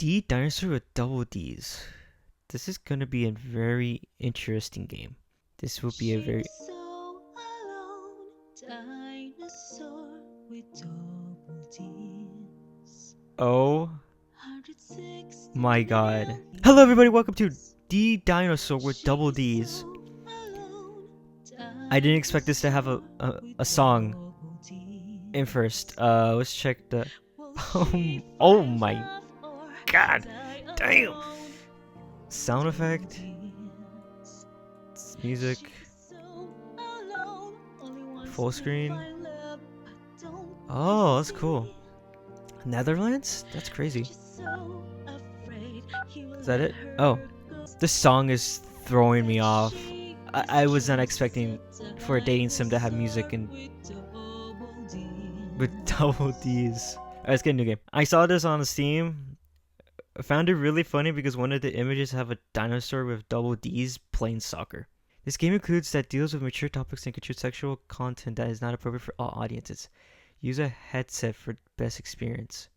Dinosaur with double D's. This is gonna be a very interesting game. This will be a very... She's so alone, dinosaur with double D's. Oh 160 my god. million Hello everybody, welcome to Dinosaur with double D's. so alone, I didn't expect this to have a with song double Ds. in first. Let's check the... Will she Oh find my love or god. die Damn. alone? Sound effect. D's. Music. She's so alone, only wants Full to screen. find love, but don't Oh, that's see. cool. Netherlands? That's crazy. She's so afraid he will Is that let it? her Oh. go. This song is throwing me off. She I was not just expecting a for a dating sim to have music and with double D's. Alright, let's get a new game. I saw this on Steam. I found it really funny because one of the images have a dinosaur with double D's playing soccer. This game includes that deals with mature topics and contains sexual content that is not appropriate for all audiences. Use a headset for best experience.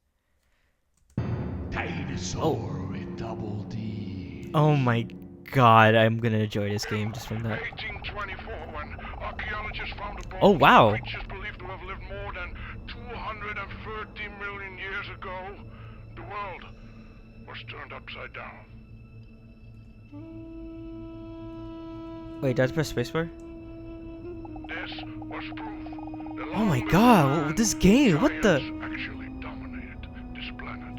Dinosaur with double D. Oh my god, I'm gonna enjoy this game just from that. 1824, when archaeologists found a bone Oh, wow. of creatures believed to have lived more than 230 million years ago, the world was turned upside down. Wait, did I press spacebar? This was proof. that Oh my long god, before this game, what the? giants actually dominated this planet.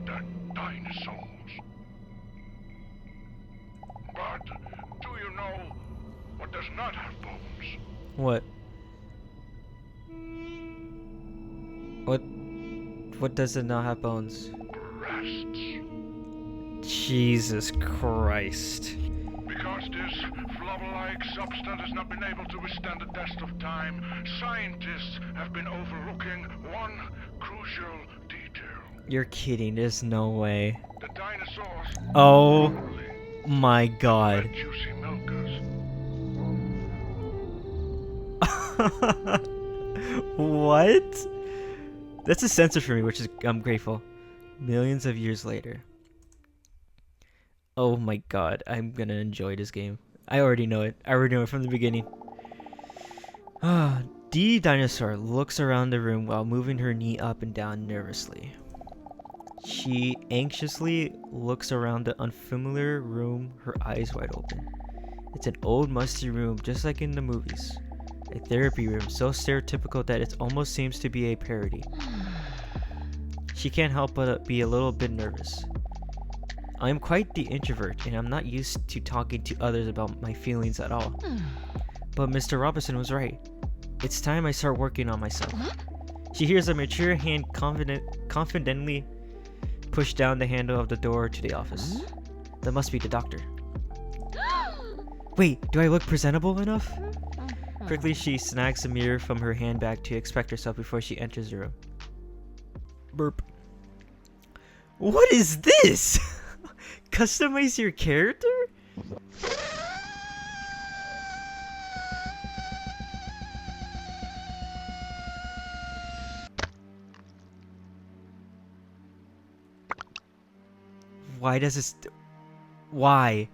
The dinosaurs. But do you know what does not have bones? What? What does it not have bones? Breasts. Jesus Christ. Because this flubber-like substance has not been able to withstand the test of time, scientists have been overlooking one crucial detail. You're kidding, there's no way. The dinosaurs Oh literally my god. had juicy milkers. What? That's a censor for me, which is I'm grateful. Millions of years later. Oh my god, I'm gonna enjoy this game. I already know it. I already know it from the beginning. D Dinosaur looks around the room while moving her knee up and down nervously. She anxiously looks around the unfamiliar room, her eyes wide open. It's an old, musty room, just like in the movies. A therapy room, so stereotypical that it almost seems to be a parody. She can't help but be a little bit nervous. I am quite the introvert, and I'm not used to talking to others about my feelings at all. But Mr. Robinson was right. It's time I start working on myself. She hears a mature hand confidently push down the handle of the door to the office. That must be the doctor. Wait, do I look presentable enough? Quickly, she snags a mirror from her handbag to inspect herself before she enters the room. Burp. What is this? Customize your character? Why does this... Why?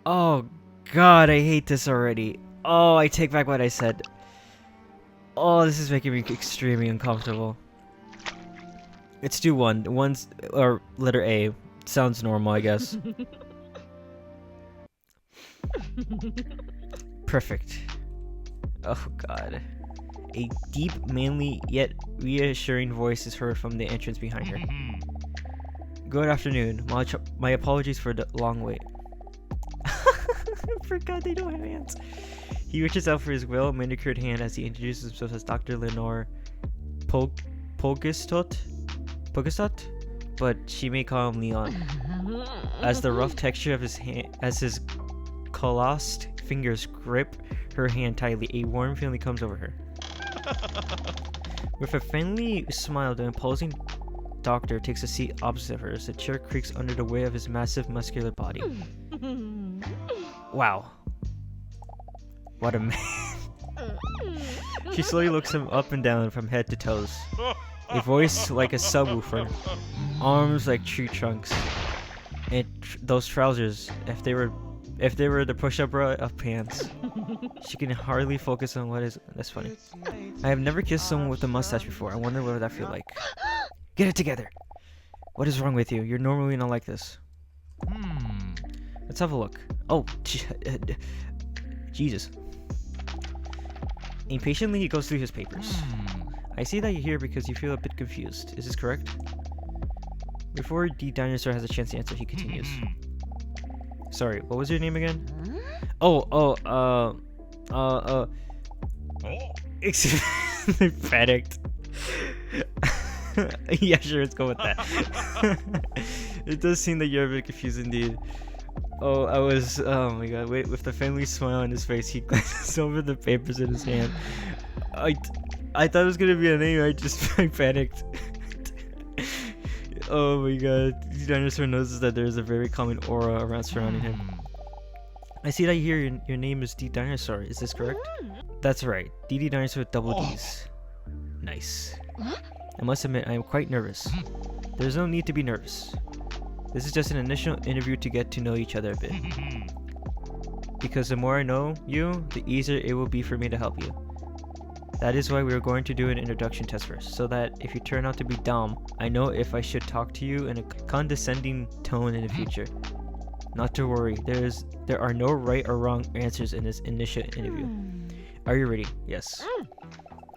Oh god, I hate this already. Oh, I take back what I said. Oh, this is making me extremely uncomfortable. Let's do one. One's, or letter A. Sounds normal, I guess. Perfect. Oh god. A deep, manly, yet reassuring voice is heard from the entrance behind her. Good afternoon. My apologies for the long wait. I forgot they don't have hands. He reaches out for his well-manicured hand as he introduces himself as Dr. Lenore Pogistot, but she may call him Leon. As the rough texture of his hand, as his calloused fingers grip her hand tightly, a warm feeling comes over her. With a friendly smile, the imposing doctor takes a seat opposite her as the chair creaks under the weight of his massive muscular body. Wow. What a man. She slowly looks him up and down from head to toes. A voice like a subwoofer. Arms like tree trunks. And those trousers, if they were the push-up bra of pants. She can hardly focus on what is. That's funny. I have never kissed someone with a mustache before. I wonder what would that feel like. Get it together. What is wrong with you? You're normally not like this. Let's have a look. Oh, Jesus. Impatiently, he goes through his papers. I see that you're here because you feel a bit confused. Is this correct? Before the dinosaur has a chance to answer, he continues. Sorry, what was your name again? I panicked. Yeah, sure, let's go with that. It does seem that you're a bit confused indeed. Oh my god, wait, with the friendly smile on his face, he glances over the papers in his hand. I thought it was gonna be a name, I panicked. Oh my god, the dinosaur notices that there is a very common aura around surrounding him. I see that here your name is D Dinosaur, is this correct? That's right, DD Dinosaur with double D's. Nice. I must admit, I am quite nervous. There's no need to be nervous. This is just an initial interview to get to know each other a bit. Because the more I know you, the easier it will be for me to help you. That is why we are going to do an introduction test first, so that if you turn out to be dumb, I know if I should talk to you in a condescending tone in the future. Not to worry, there are no right or wrong answers in this initial interview. Are you ready? Yes.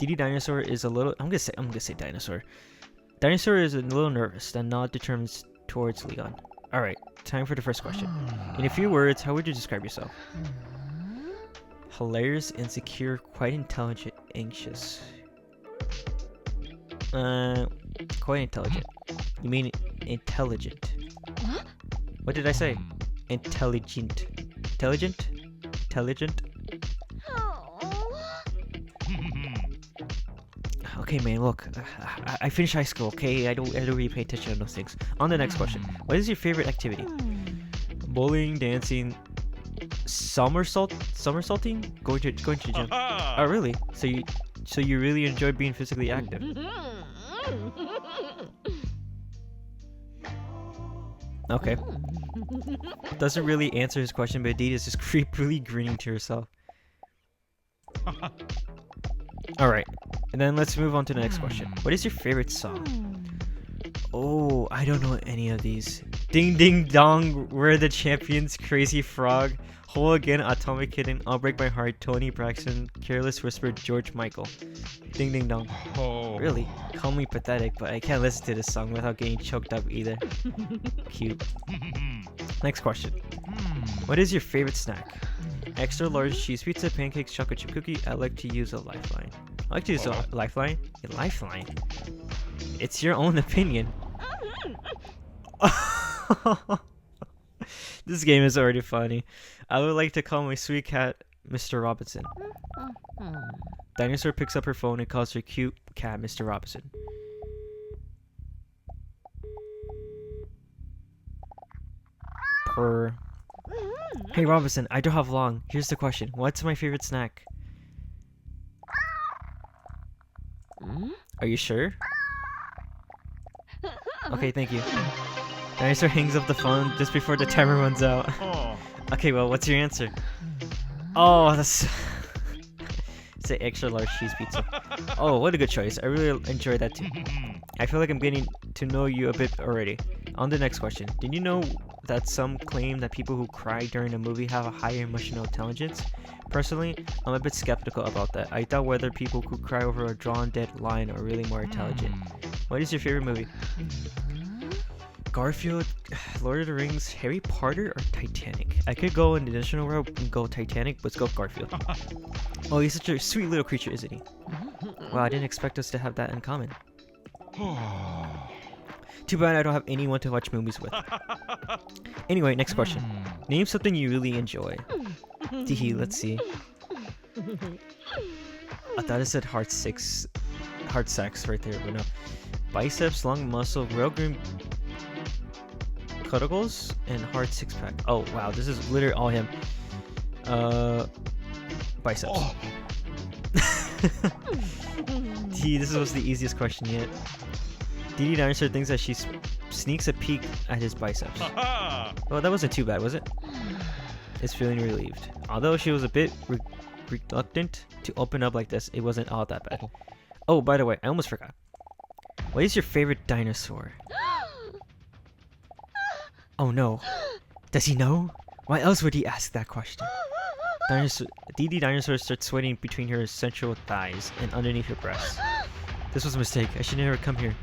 DD Dinosaur is a little. I'm gonna say Dinosaur. Dinosaur is a little nervous, then nod determines towards Leon. All right, time for the first question. In a few words, how would you describe yourself? Hilarious, insecure, quite intelligent, anxious. Quite intelligent. You mean intelligent? What did I say? Intelligent. Intelligent? Intelligent? Okay, man, look. I finished high school, okay? I don't really pay attention to those things. On the next question. What is your favorite activity? Bowling, dancing, somersaulting? Going to the gym. Oh, really? So you really enjoy being physically active? Okay. Doesn't really answer his question, but Adita's just creepily grinning to herself. Alright, and then let's move on to the next question. What is your favorite song? Oh, I don't know any of these. Ding Ding Dong, We're the Champions, Crazy Frog, Whole Again, Atomic Kitten, I'll Break My Heart, Tony Braxton, Careless Whisper, George Michael. Ding Ding Dong. Really? Call me pathetic, but I can't listen to this song without getting choked up either. Cute. Next question. What is your favorite snack? Extra large cheese pizza, pancakes, chocolate chip cookie. I like to use a lifeline. I like to use a lifeline? A lifeline? It's your own opinion. This game is already funny. I would like to call my sweet cat Mr. Robinson. Dinosaur picks up her phone and calls her cute cat Mr. Robinson. Purr. Hey Robinson, I don't have long. Here's the question. What's my favorite snack? Are you sure? Okay, thank you. Dinosaur hangs up the phone just before the timer runs out. Okay, well, what's your answer? Oh, that's... It's an extra large cheese pizza. Oh, what a good choice. I really enjoyed that too. I feel like I'm getting to know you a bit already. On the next question. Did you know that some claim that people who cry during a movie have a higher emotional intelligence? Personally, I'm a bit skeptical about that. I doubt whether people who cry over a drawn dead line are really more intelligent. What is your favorite movie? Garfield, Lord of the Rings, Harry Potter, or Titanic? I could go in the additional route and go Titanic, but let's go Garfield. Oh, he's such a sweet little creature, isn't he? Wow, I didn't expect us to have that in common. Too bad I don't have anyone to watch movies with. Anyway, next question. Name something you really enjoy. Teehee, let's see. I thought it said heart sex right there, but no. Biceps, long muscle, real green cuticles and hard six-pack. Oh wow, this is literally all him. Biceps. Oh. This was the easiest question yet. DD Dinosaur thinks that she sneaks a peek at his biceps. Well, that wasn't too bad, was it? Is feeling relieved. Although she was a bit reluctant to open up like this, it wasn't all that bad. Oh, by the way, I almost forgot. What is your favorite dinosaur? Oh no. Does he know? Why else would he ask that question? DD Dinosaur starts sweating between her central thighs and underneath her breasts. This was a mistake. I should never come here.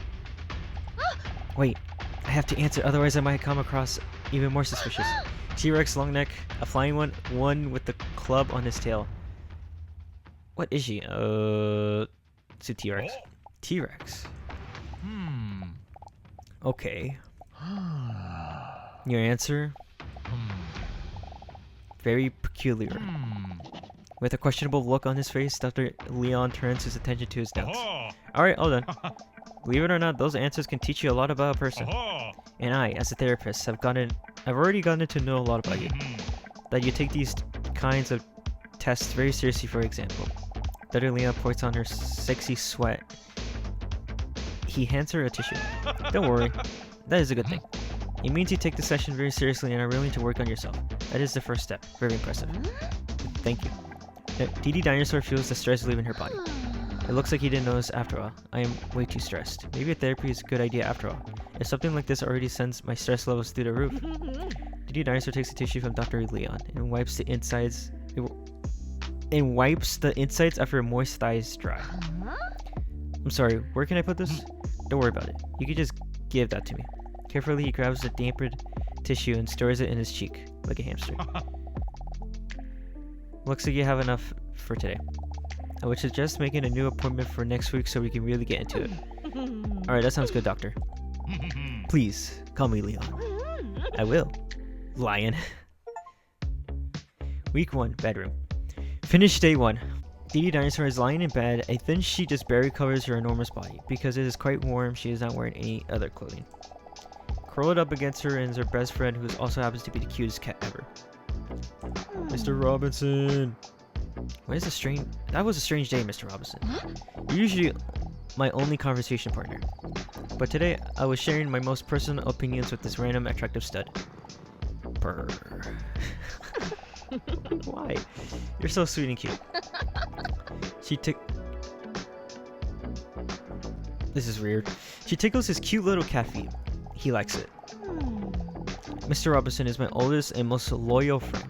Wait, I have to answer, otherwise I might come across even more suspicious. T-Rex long neck, a flying one with the club on his tail. What is she? It's a T-Rex. T-Rex. Okay. Your answer? Very peculiar. With a questionable look on his face, Dr. Leon turns his attention to his notes. Alright, all done. Believe it or not, those answers can teach you a lot about a person. And I, as a therapist, I've already gotten to know a lot about you. That you take these kinds of tests very seriously, for example. Dr. Leon points on her sexy sweat. He hands her a tissue. Don't worry, that is a good thing. It means you take the session very seriously and are willing to work on yourself. That is the first step. Very impressive. Thank you. DD Dinosaur feels the stress leaving her body. It looks like he didn't notice after all. I am way too stressed. Maybe a therapy is a good idea after all. If something like this already sends my stress levels through the roof. DD Dinosaur takes a tissue from Dr. Leon and wipes the insides of her moist thighs dry. I'm sorry, where can I put this? Don't worry about it. You can just give that to me. Carefully, he grabs the dampened tissue and stores it in his cheek, like a hamster. Looks like you have enough for today. I would suggest making a new appointment for next week so we can really get into it. Alright, that sounds good, doctor. Please, call me Leon. I will. Lion. Week 1, bedroom. Finish day 1. DD Dinosaur is lying in bed. A thin sheet just barely covers her enormous body. Because it is quite warm, she is not wearing any other clothing. Curled up against her is her best friend, who also happens to be the cutest cat ever. Mr. Robinson! That was a strange day, Mr. Robinson. You're usually my only conversation partner. But today, I was sharing my most personal opinions with this random attractive stud. Purr. Why? You're so sweet and cute. This is weird. She tickles his cute little cat feet. He likes it. Mr. Robinson is my oldest and most loyal friend.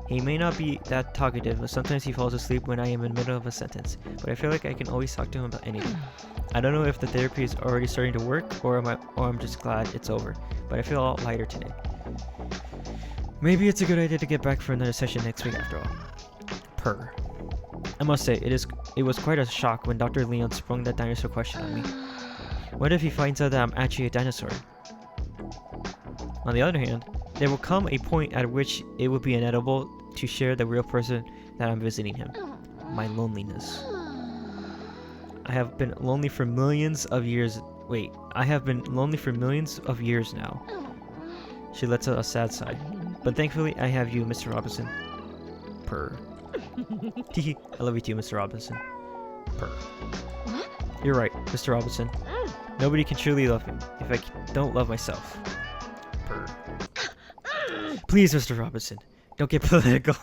He may not be that talkative, but sometimes he falls asleep when I am in the middle of a sentence. But I feel like I can always talk to him about anything. I don't know if the therapy is already starting to work, or I'm just glad it's over. But I feel a lot lighter today. Maybe it's a good idea to get back for another session next week after all. Purr. I must say, it was quite a shock when Dr. Leon sprung that dinosaur question on me. What if he finds out that I'm actually a dinosaur? On the other hand, there will come a point at which it will be inevitable to share the real person that I'm visiting him. My loneliness. I have been lonely for millions of years. Wait, I have been lonely for millions of years now. She lets out a sad sigh. But thankfully, I have you, Mr. Robinson. Purr. Teehee. I love you too, Mr. Robinson. Purr. You're right, Mr. Robinson. Nobody can truly love me if I don't love myself. Purr. Please, Mr. Robinson, don't get political.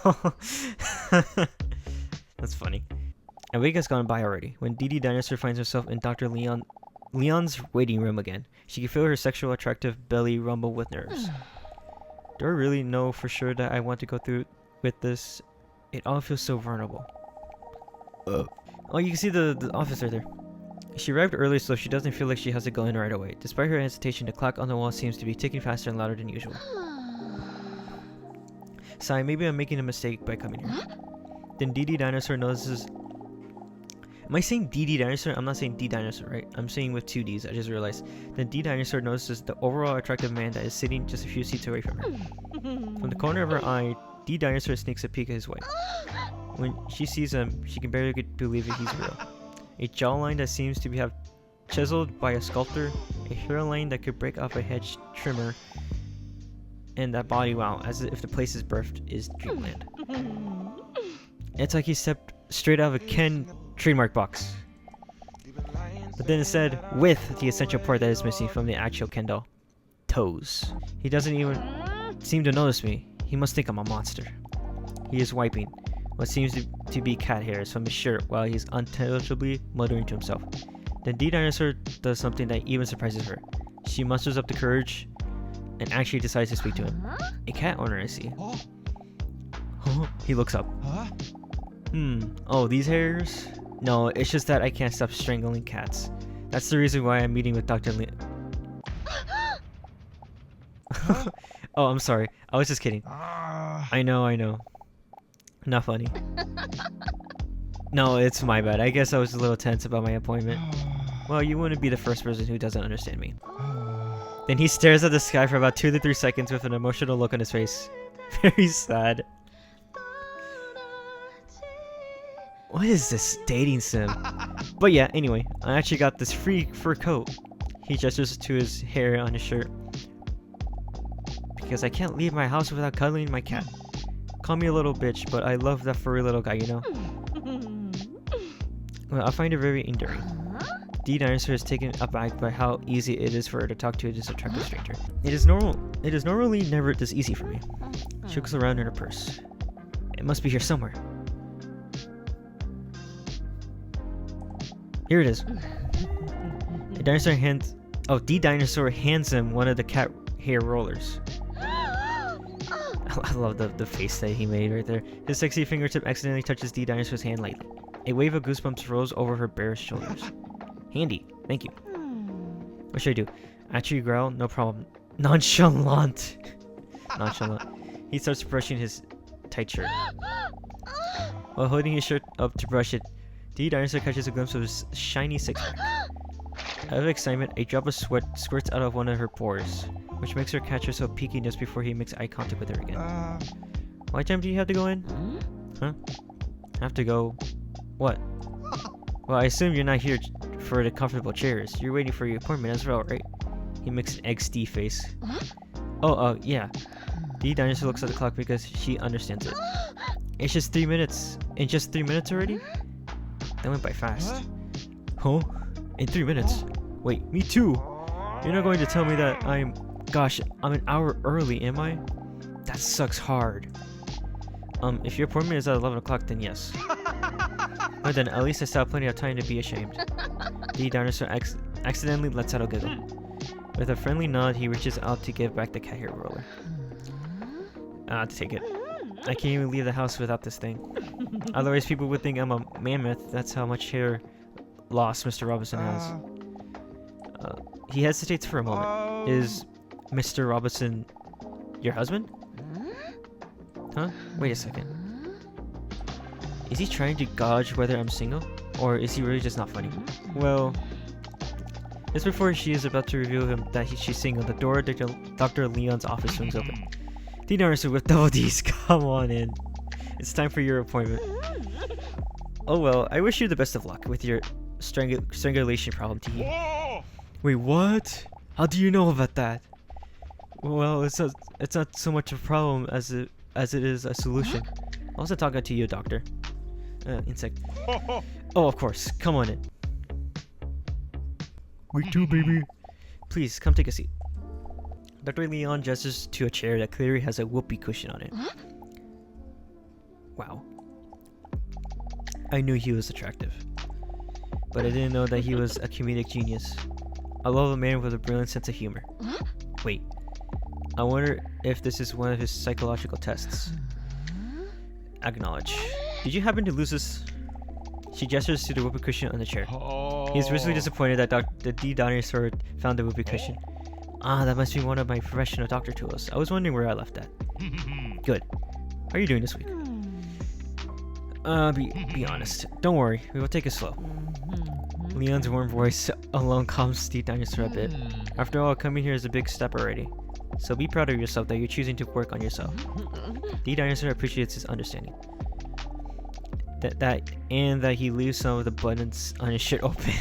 That's funny. A week has gone by already when DD Dinosaur finds herself in Dr. Leon's waiting room again. She can feel her sexual attractive belly rumble with nerves. Do I really know for sure that I want to go through with this? It all feels so vulnerable. Oh, you can see the officer there. She arrived early, so she doesn't feel like she has to go in right away. Despite her hesitation, the clock on the wall seems to be ticking faster and louder than usual. Sigh, maybe I'm making a mistake by coming here. Then DD Dinosaur notices... Am I saying DD Dinosaur? I'm not saying D Dinosaur, right? I'm saying with 2 Ds, I just realized. Then D Dinosaur notices the overall attractive man that is sitting just a few seats away from her. From the corner of her eye, D Dinosaur sneaks a peek at his way. When she sees him, she can barely believe that he's real. A jawline that seems to have chiseled by a sculptor, a hairline that could break off a hedge trimmer, and that body, wow, as if the place is birthed is dreamland. It's like he stepped straight out of a Ken trademark box. But then instead, with the essential part that is missing from the actual Ken doll. Toes. He doesn't even seem to notice me. He must think I'm a monster. He is wiping what seems to be cat hairs from his shirt while he's unintelligibly muttering to himself. Then D-Dinosaur does something that even surprises her. She musters up the courage and actually decides to speak to him. A cat owner, I see. He looks up. Oh, these hairs? No, it's just that I can't stop strangling cats. That's the reason why I'm meeting with Dr. Lee. Oh, I'm sorry. I was just kidding. I know. Not funny. No, it's my bad. I guess I was a little tense about my appointment. Well, you wouldn't be the first person who doesn't understand me. Then he stares at the sky for about 2 to 3 seconds with an emotional look on his face. Very sad. What is this dating sim? But yeah, anyway, I actually got this free fur coat. He gestures to his hair on his shirt. Because I can't leave my house without cuddling my cat. Call me a little bitch, but I love that furry little guy, you know? Well, I find it very endearing. D-Dinosaur is taken aback by how easy it is for her to talk to this attractive stranger. It is normally never this easy for me. She looks around in her purse. It must be here somewhere. Here it is. D-Dinosaur hands him one of the cat hair rollers. I love the face that he made right there. His sexy fingertip accidentally touches D-Dinosaur's hand lightly. A wave of goosebumps rolls over her bare shoulders. Handy, thank you. What should I do? Actually growl? No problem. Nonchalant. He starts brushing his tight shirt. While holding his shirt up to brush it, D-Dinosaur catches a glimpse of his shiny six-pack. Out of excitement, a drop of sweat squirts out of one of her pores, which makes her catch herself peeking just before he makes eye contact with her again. What time do you have to go in? Huh? Have to go... What? Well, I assume you're not here for the comfortable chairs. You're waiting for your appointment as well, right? He makes an XD face. Yeah. D-Dinosaur looks at the clock because she understands it. It's just 3 minutes. In just 3 minutes already? That went by fast. Huh? In 3 minutes? Wait, me too! You're not going to tell me that Gosh, I'm an hour early, am I? That sucks hard. If your appointment is at 11 o'clock, then yes. Well then, at least I still have plenty of time to be ashamed. D-Dinosaur accidentally lets out a giggle. With a friendly nod, he reaches out to give back the cat hair roller. To take it. I can't even leave the house without this thing. Otherwise, people would think I'm a mammoth. That's how much hair loss Mr. Robinson has. He hesitates for a moment. Is Mr. Robinson your husband? Huh? Wait a second. Is he trying to gauge whether I'm single? Or is he really just not funny? Well, just before she is about to reveal him that she's single, the door to Dr. Leon's office swings open. D-Dinosaur with double D's, come on in. It's time for your appointment. Oh well, I wish you the best of luck with your strangulation problem, Tee. Wait, what? How do you know about that? Well, it's not so much a problem as it is a solution. I wasn't talking to you, Doctor. Insect. Oh, of course. Come on in. Me too, baby. Please, come take a seat. Dr. Leon gestures to a chair that clearly has a whoopee cushion on it. Wow. I knew he was attractive, but I didn't know that he was a comedic genius. I love a man with a brilliant sense of humor. Wait. I wonder if this is one of his psychological tests. Acknowledge. Did you happen to lose this? She gestures to the whoopee cushion on the chair. He is visibly disappointed that the D-Dinosaur found the whoopee cushion. Ah, that must be one of my professional doctor tools. I was wondering where I left that. Good. How are you doing this week? Be honest. Don't worry, we will take it slow. Leon's warm voice alone calms D-Dinosaur a bit. After all, coming here is a big step already. So be proud of yourself that you're choosing to work on yourself. D-Dinosaur appreciates his understanding. That he leaves some of the buttons on his shirt open.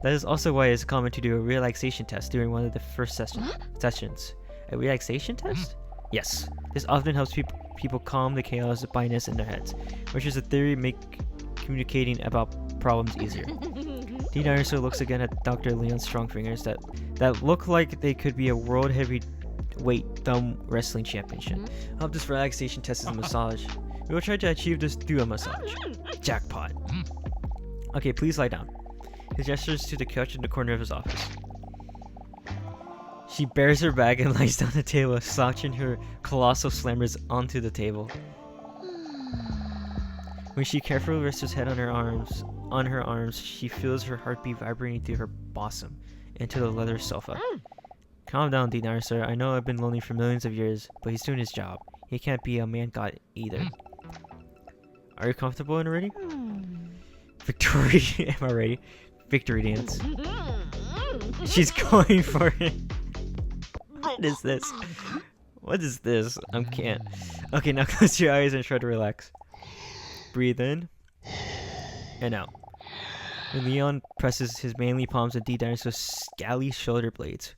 That is also why it's common to do a relaxation test during one of the first sessions. A relaxation test? Yes. This often helps people calm the chaos of bias in their heads, which is a theory make communicating about problems easier. D. Dinosaur looks again at Dr. Leon's strong fingers that look like they could be a world heavyweight thumb wrestling championship. I hope this relaxation test is a massage. We will try to achieve this through a massage. Jackpot. Okay, please lie down. He gestures to the couch in the corner of his office. She bears her bag and lies down the table, slouching her colossal slammers onto the table. When she carefully rests her head on her arms, she feels her heartbeat vibrating through her bosom into the leather sofa. Calm down, D. Dinosaur. I know I've been lonely for millions of years, but he's doing his job. He can't be a man god either. Are you comfortable and ready? Victory, am I ready? Victory dance. She's going for it. What is this? What is this? I can't. Okay, now close your eyes and try to relax. Breathe in and out. When Leon presses his manly palms on D. Dinosaur's scally shoulder blades,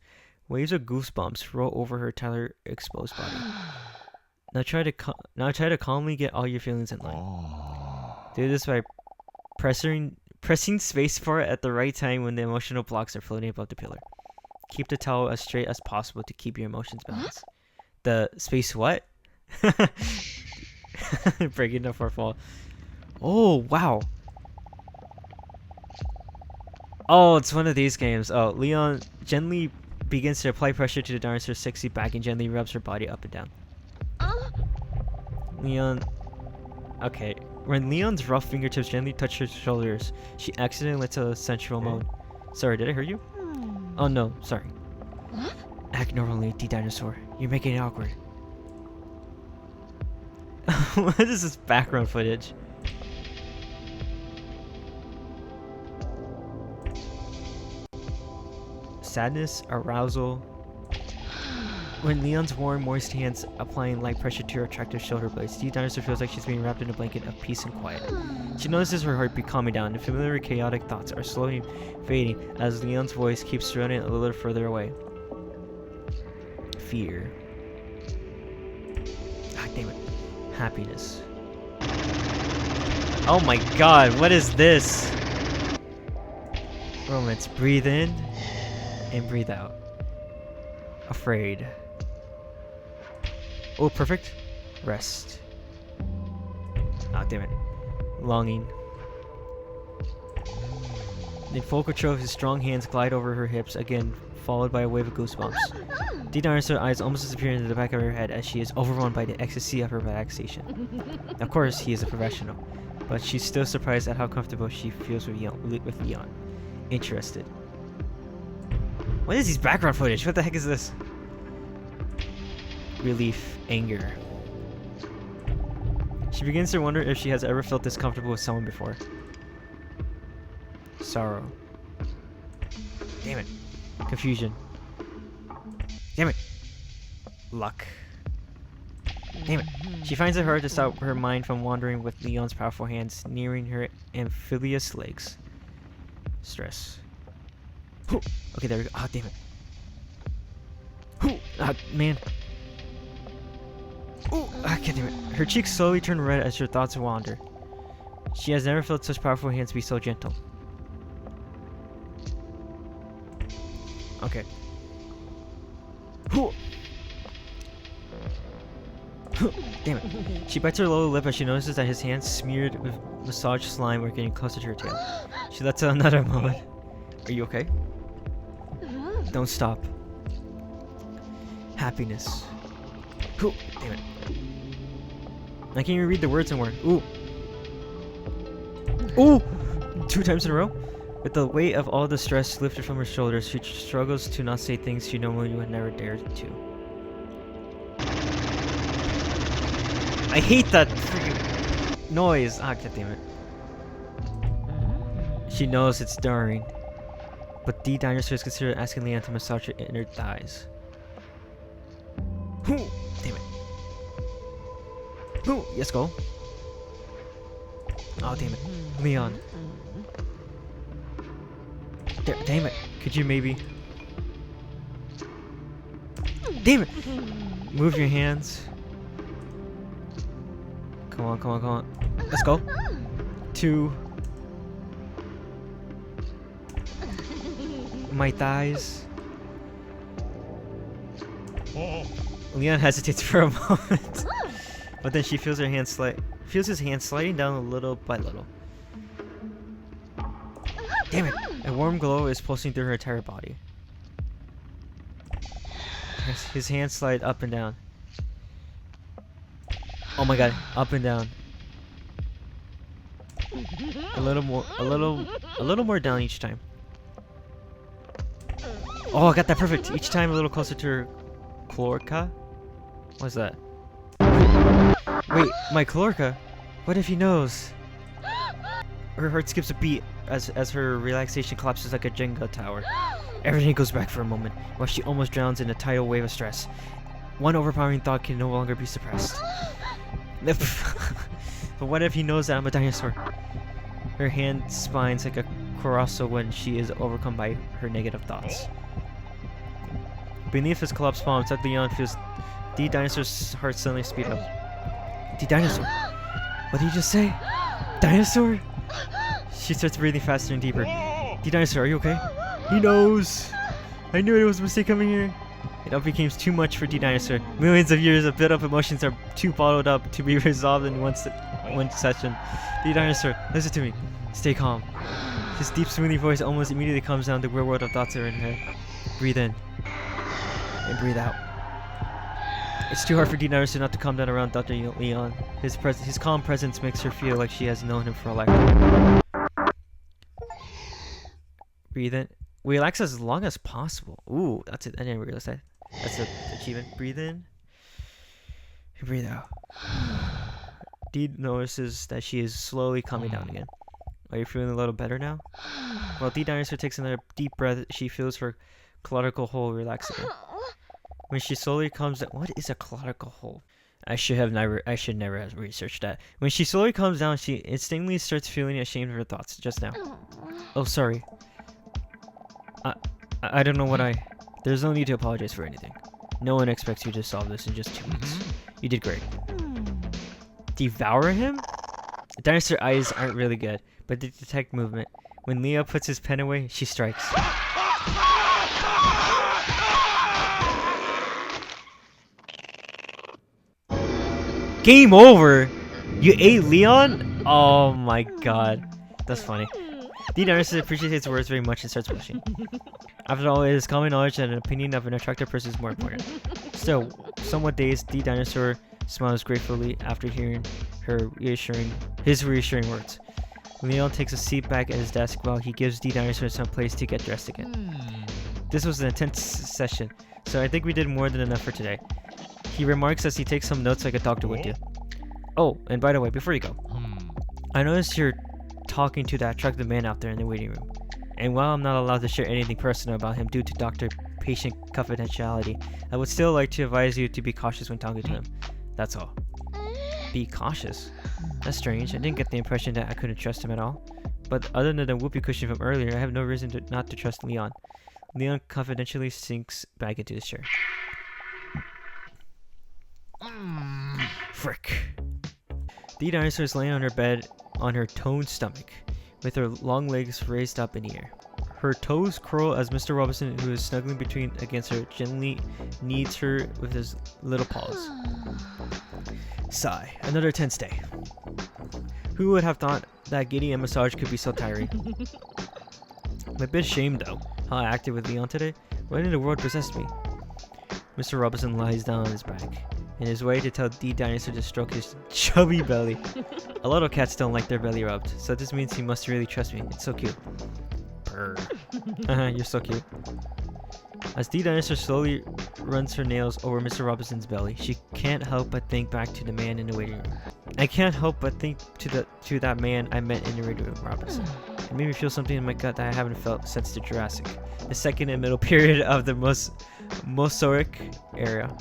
waves of goosebumps roll over her entirely exposed body. Now try to calmly get all your feelings in line. Do this by pressing spacebar at the right time when the emotional blocks are floating above the pillar. Keep the towel as straight as possible to keep your emotions balanced. The space what? Breaking the fourth wall. Oh, wow. Oh, it's one of these games. Oh, Leon gently begins to apply pressure to the dinosaur's sexy back and gently rubs her body up and down. Leon... Okay. When Leon's rough fingertips gently touch her shoulders, she accidentally lets out a sensual moan. Sorry, did I hurt you? Oh no, sorry. Act normally, D-Dinosaur. You're making it awkward. What is this background footage? Sadness, arousal. When Leon's warm, moist hands applying light pressure to her attractive shoulder blades, D-Dinosaur feels like she's being wrapped in a blanket of peace and quiet. She notices her heartbeat calming down, and familiar chaotic thoughts are slowly fading as Leon's voice keeps running a little further away. Fear. Ah, damn it. Happiness. Oh my god, what is this? Romance. Breathe in and breathe out. Afraid. Oh, perfect. Rest. Ah, damn it. Longing. In full control, his strong hands glide over her hips, again followed by a wave of goosebumps. D-Dinosaur's eyes almost disappear into the back of her head as she is overwhelmed by the ecstasy of her relaxation. Of course, he is a professional, but she's still surprised at how comfortable she feels with Leon. Interested. What is this background footage? What the heck is this? Relief. Anger. She begins to wonder if she has ever felt this comfortable with someone before. Sorrow. Damn it. Confusion. Damn it. Luck. Damn it. She finds it hard to stop her mind from wandering with Leon's powerful hands nearing her amphibious legs. Stress. Okay, there we go. Ah, damn it. Ah, man. Ah, damn it. Her cheeks slowly turn red as her thoughts wander. She has never felt such powerful hands be so gentle. Okay. Damn it. She bites her lower lip as she notices that his hands smeared with massage slime are getting closer to her tail. She lets out another moment. Are you okay? Don't stop. Happiness. Damn it. I can't even read the words anymore. Ooh. Ooh! 2 times in a row? With the weight of all the stress lifted from her shoulders, she struggles to not say things she normally would never dare to. I hate that freaking noise. Ah, god damn it. She knows it's stirring, but D. Dinosaur is considered asking Leon to massage her inner thighs. Damn it. Yes, go. Oh, damn it. Leon. Damn it. Could you maybe... Damn it! Move your hands. Come on, come on, come on. Let's go. 2. My thighs. Leon hesitates for a moment, but then she feels her hand feels his hand sliding down a little by little. Damn it! A warm glow is pulsing through her entire body. His hands slide up and down. Oh my god, up and down. A little more down each time. Oh, I got that perfect. Each time a little closer to her cloaca. What's that? Wait, my cloaca? What if he knows? Her heart skips a beat as her relaxation collapses like a Jenga tower. Everything goes back for a moment, while she almost drowns in a tidal wave of stress. One overpowering thought can no longer be suppressed. But what if he knows that I'm a dinosaur? Her hand spines like a colossal when she is overcome by her negative thoughts. Beneath his collapsed palm, tucked Leon feels the dinosaur's heart suddenly speed up. The dinosaur? What did you just say? Dinosaur? She starts breathing faster and deeper. The dinosaur, are you okay? He knows! I knew it was a mistake coming here. It all became too much for D-Dinosaur. Millions of years of built-up emotions are too bottled up to be resolved in one session. D-Dinosaur, listen to me. Stay calm. His deep, smoothing voice almost immediately calms down the weird world of thoughts that are in her head. Breathe in. And breathe out. It's too hard for D-Dinosaur not to calm down around Dr. Leon. His calm presence makes her feel like she has known him for a lifetime. Breathe in. We relax as long as possible. Ooh, that's it. I didn't realize that. That's an achievement. Breathe in. And breathe out. Dee notices that she is slowly calming down again. Are you feeling a little better now? While Dee Dinosaur takes another deep breath, she feels her cloacal hole relax again. When she slowly calms down, what is a cloacal hole? I should never have researched that. When she slowly calms down, she instantly starts feeling ashamed of her thoughts just now. Oh, sorry. I don't know what There's no need to apologize for anything. No one expects you to solve this in just 2 weeks. You did great. Devour him? The dinosaur eyes aren't really good, but they detect movement. When Leo puts his pen away, she strikes. Game over! You ate Leon? Oh my god. That's funny. The dinosaur appreciates his words very much and starts blushing. After all, it is common knowledge that an opinion of an attractive person is more important. Still, somewhat dazed, the dinosaur smiles gratefully after hearing his reassuring words. Leon takes a seat back at his desk while he gives the dinosaur some place to get dressed again. This was an intense session, so I think we did more than enough for today. He remarks as he takes some notes like a doctor would do. Oh, and by the way, before you go, I noticed you're talking to that attractive man out there in the waiting room. And while I'm not allowed to share anything personal about him due to doctor-patient confidentiality, I would still like to advise you to be cautious when talking to him. That's all. Be cautious? That's strange. I didn't get the impression that I couldn't trust him at all. But other than the whoopee cushion from earlier, I have no reason not to trust Leon. Leon confidentially sinks back into his chair. Frick. The dinosaur is laying on her bed on her toned stomach, with her long legs raised up in the air. Her toes curl as Mr. Robinson, who is snuggling against her, gently kneads her with his little paws. Sigh. Another tense day. Who would have thought that getting a massage could be so tiring? I'm a bit ashamed though, how I acted with Leon today. What in the world possessed me? Mr. Robinson lies down on his back, in his way to tell the dinosaur to stroke his chubby belly. A lot of cats don't like their belly rubbed, so this means he must really trust me. It's so cute. Purr. You're so cute. As the dinosaur slowly runs her nails over Mr. Robinson's belly, she can't help but think back to the man in the waiting room. I can't help but think to that man I met in the waiting room, Robinson. It made me feel something in my gut that I haven't felt since the Jurassic, the second and middle period of the Mesozoic era.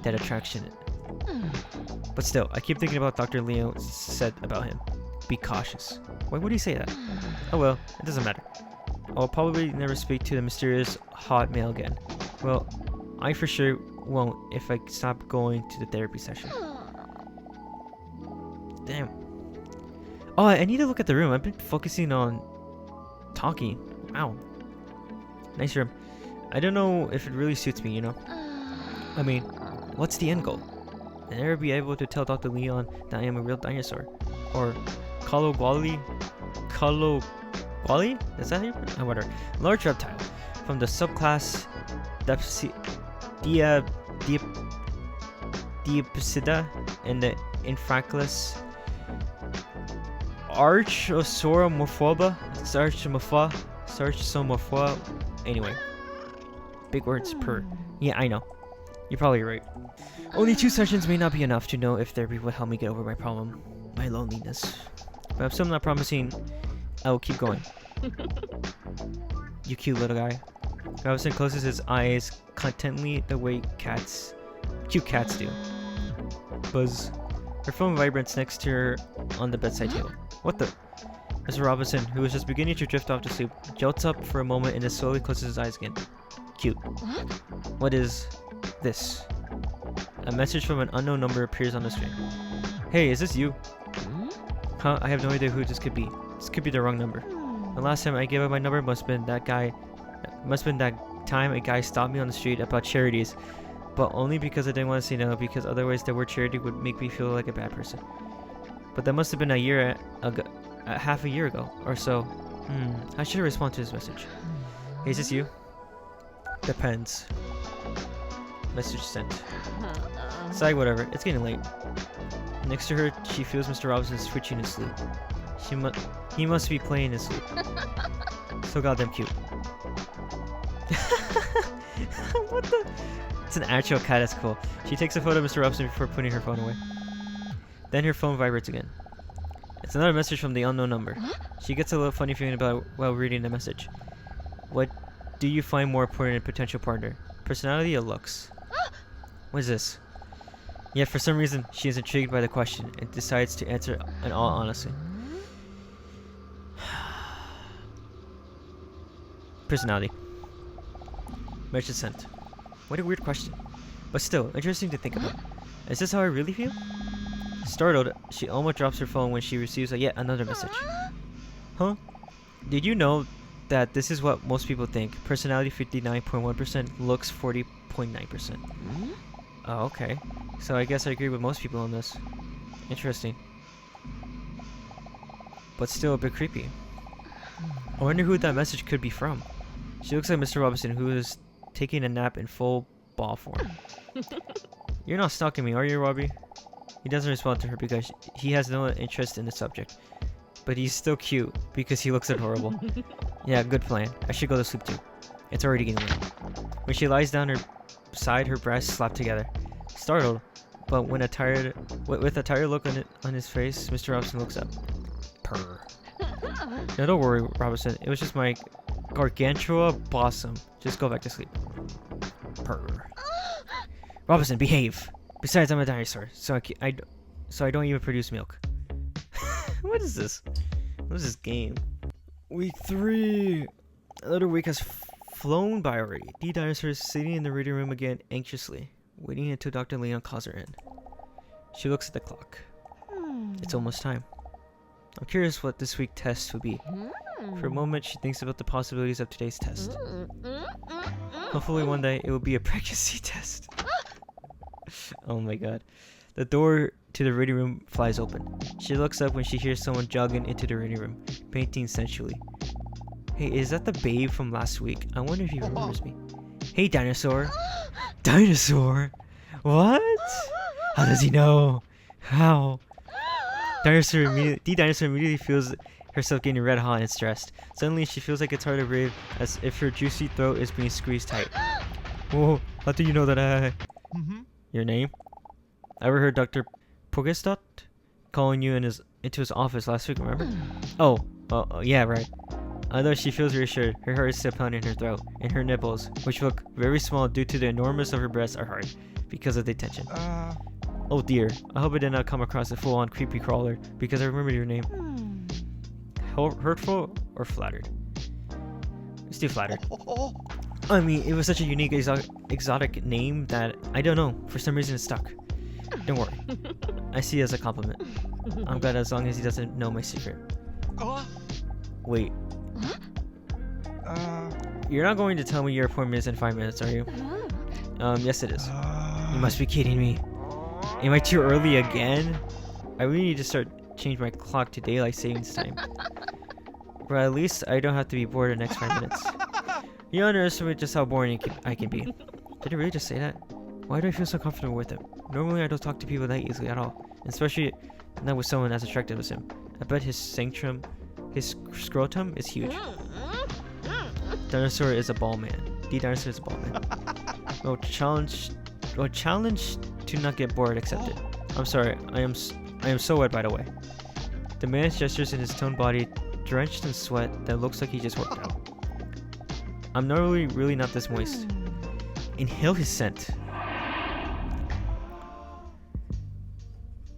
That attraction. But still, I keep thinking about Dr. Leo said about him. Be cautious. Why would he say that? Oh well, it doesn't matter. I'll probably never speak to the mysterious hot male again. Well, I for sure won't if I stop going to the therapy session. Damn. Oh, I need to look at the room. I've been focusing on talking. Wow. Nice room. I don't know if it really suits me, you know? I mean, what's the end goal? I'll never be able to tell Dr. Leon that I am a real dinosaur. Or Kaloguali? Is that here? Oh, whatever. Large reptile from the subclass Diapsida in the Infraclus Sarchomorpha. Anyway. Big words per. Yeah, I know. You're probably right. Only 2 sessions may not be enough to know if therapy will help me get over my problem. My loneliness. But I'm still not promising I will keep going. You cute little guy. Robinson closes his eyes contently the way cute cats do. Buzz. Her phone vibrates next to her on the bedside table. What the? Mr. Robinson, who was just beginning to drift off to sleep, jolts up for a moment and then slowly closes his eyes again. Cute. What is this? A message from an unknown number appears on the screen. Hey, is this you? Huh? I have no idea who this could be. This could be the wrong number. The last time I gave up my number must have been that time a guy stopped me on the street about charities. But only because I didn't want to say no, because otherwise the word charity would make me feel like a bad person. But that must have been half a year ago or so. I should respond to this message. Hey, is this you? Depends. Message sent. Side whatever, it's getting late. Next to her, she feels Mr. Robinson twitching in sleep. He must be playing in sleep. So goddamn cute. What the? It's an actual cat, that's cool. She takes a photo of Mr. Robinson before putting her phone away. Then her phone vibrates again. It's another message from the unknown number. She gets a little funny feeling about while reading the message. What do you find more important in a potential partner? Personality or looks? What is this? Yet for some reason, she is intrigued by the question and decides to answer in all honesty. Personality. Message sent. What a weird question. But still, interesting to think about. Is this how I really feel? Startled, she almost drops her phone when she receives yet another message. Huh? Did you know that this is what most people think? Personality 59.1%, looks 40.9%. Oh, okay. So I guess I agree with most people on this. Interesting. But still a bit creepy. I wonder who that message could be from. She looks like Mr. Robinson, who is taking a nap in full ball form. You're not stalking me, are you, Robbie? He doesn't respond to her because he has no interest in the subject. But he's still cute because he looks adorable. Yeah, good plan. I should go to sleep too. It's already getting late. When she lies down, her breasts slap together. Startled, but with a tired look on his face, Mr. Robinson looks up. Purr. No, don't worry, Robinson. It was just my gargantua blossom. Just go back to sleep. Purr. Robinson, behave. Besides, I'm a dinosaur, so I don't even produce milk. What is this? What is this game? Week 3. Another week has flown by already. The dinosaur is sitting in the reading room again, anxiously, waiting until Dr. Leon calls her in. She looks at the clock. It's almost time. I'm curious what this week's test will be. For a moment, she thinks about the possibilities of today's test. Hopefully one day it will be a pregnancy test. Oh my god. The door to the reading room flies open. She looks up when she hears someone jogging into the reading room, painting sensually. Hey, is that the babe from last week? I wonder if he remembers me. Hey, Dinosaur. Dinosaur? What? How does he know? How? The dinosaur immediately feels herself getting red hot and stressed. Suddenly, she feels like it's hard to breathe, as if her juicy throat is being squeezed tight. Whoa, how do you know that I... Your name? I overheard Dr. Pogestot calling you into his office last week, remember? Oh, yeah, right. Although she feels reassured, her heart is still pounding in her throat, and her nipples, which look very small due to the enormous of her breasts, are hard because of the tension. Oh dear, I hope I did not come across a full-on creepy crawler, because I remember your name. Hurtful or flattered? Let's do flattered. I mean, it was such a unique exotic name that I don't know. For some reason, it stuck. Don't worry. I see it as a compliment. I'm glad as long as he doesn't know my secret. Wait. You're not going to tell me your appointment is in 5 minutes, are you? Yes it is. You must be kidding me. Am I too early again? I really need to change my clock to daylight savings time. But at least I don't have to be bored the next 5 minutes. You underestimate just how boring I can be. Did he really just say that? Why do I feel so comfortable with him? Normally I don't talk to people that easily at all. Especially not with someone as attractive as him. I bet his scrotum is huge. Dinosaur is a ball man. The dinosaur is a ball man. Well, challenge to not get bored accepted. I'm sorry, I am so wet by the way. The man's gestures in his toned body drenched in sweat that looks like he just worked out. I'm normally really not this moist. Inhale his scent.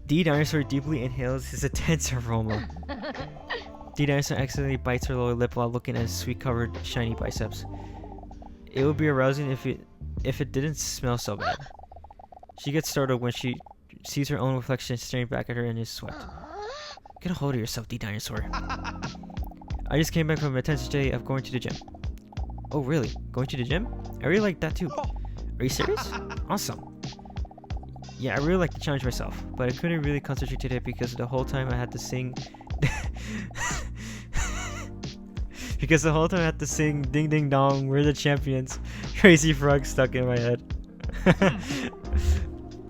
The dinosaur deeply inhales his intense aroma. The dinosaur accidentally bites her lower lip while looking at his sweet-covered, shiny biceps. It would be arousing if it didn't smell so bad. She gets startled when she sees her own reflection staring back at her in his sweat. Get a hold of yourself, the dinosaur. I just came back from an intense day of going to the gym. Oh really? Going to the gym? I really like that too. Are you serious? Awesome. Yeah, I really like to challenge myself, but I couldn't really concentrate today because the whole time I had to sing Ding Ding Dong, We're the Champions. Crazy Frog stuck in my head.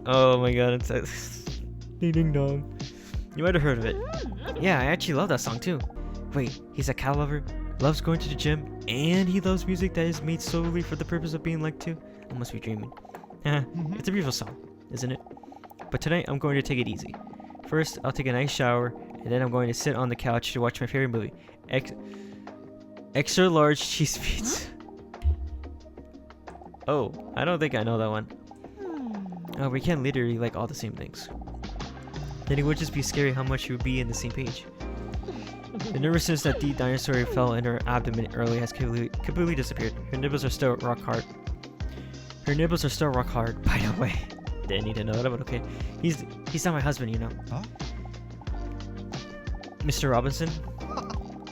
Oh my god, it's Ding Ding Dong. You might have heard of it. Yeah, I actually love that song too. Wait, he's a cat lover, loves going to the gym, and he loves music that is made solely for the purpose of being liked too? I must be dreaming. It's a beautiful song, isn't it? But tonight I'm going to take it easy. First, I'll take a nice shower, and then I'm going to sit on the couch to watch my favorite movie. Extra large cheese pizza. Oh, I don't think I know that one. Oh, we can't literally like all the same things. Then it would just be scary how much we would be in the same page. The nervousness that the dinosaur felt in her abdomen earlier has completely disappeared. Her nipples are still rock hard. By the way. Didn't need to know that, but okay. He's not my husband, you know. Huh? Mr. Robinson?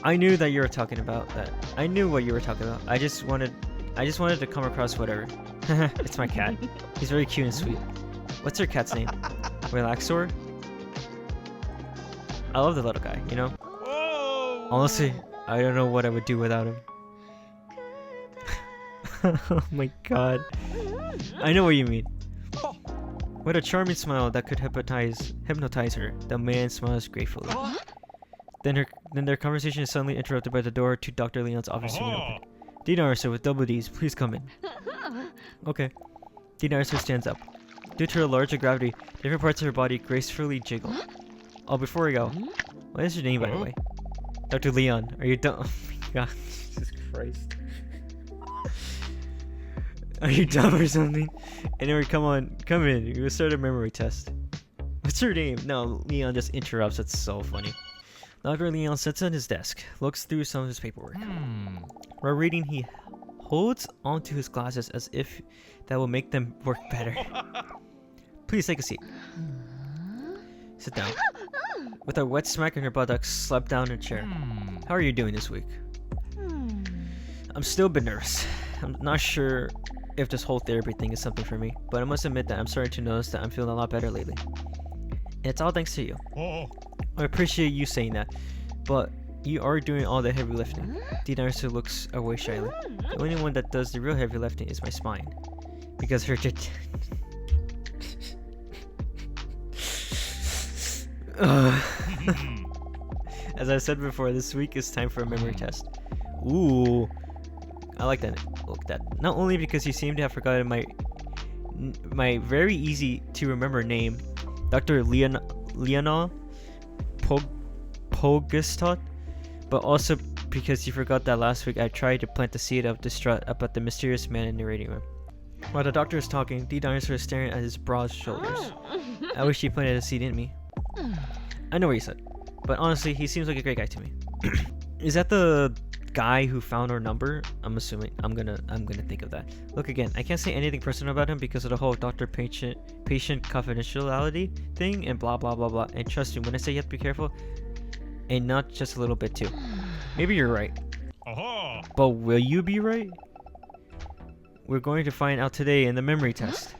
I knew that you were talking about that. I knew what you were talking about. I just wanted to come across whatever. It's my cat. He's very cute and sweet. What's your cat's name? Relaxor? I love the little guy, you know? Whoa. Honestly, I don't know what I would do without him. Oh my god. I know what you mean. What a charming smile that could hypnotize her. The man smiles gratefully. Then their conversation is suddenly interrupted by the door to Dr. Leon's office being opened. Dinosaur with double D's, please come in. Okay. Dinosaur stands up. Due to her larger gravity, different parts of her body gracefully jiggle. Oh, before we go, what is your name, by the way? Dr. Leon, are you dumb? Oh my god, Jesus Christ. Are you dumb or something? Anyway, come in. We'll start a memory test. What's your name? No, Leon just interrupts. That's so funny. Dr. Leon sits at his desk, looks through some of his paperwork. While reading, he holds onto his glasses as if that will make them work better. Please take a seat. Sit down. With a wet smack in her buttocks, slap down in a chair. How are you doing this week? I'm still a bit nervous. I'm not sure if this whole therapy thing is something for me, but I must admit that I'm starting to notice that I'm feeling a lot better lately. And it's all thanks to you. I appreciate you saying that, but you are doing all the heavy lifting. The dinosaur looks away shyly. The only one that does the real heavy lifting is my spine. Because her As I said before, this week is time for a memory test. Ooh, I like that. Look, that not only because you seem to have forgotten my very easy to remember name, Dr. Leonard Pogestot, but also because you forgot that last week I tried to plant the seed of distrust about the mysterious man in the reading room. While the doctor is talking, the dinosaur is staring at his broad shoulders. I wish he planted a seed in me. I know what you said, but honestly, he seems like a great guy to me. Is that the guy who found our number. I'm assuming I'm gonna think of that. Look again. I can't say anything personal about him because of the whole doctor patient confidentiality thing and blah blah blah blah. And trust me when I say you have to be careful, and not just a little bit too. Maybe you're right. But will you be right? We're going to find out today in the memory test.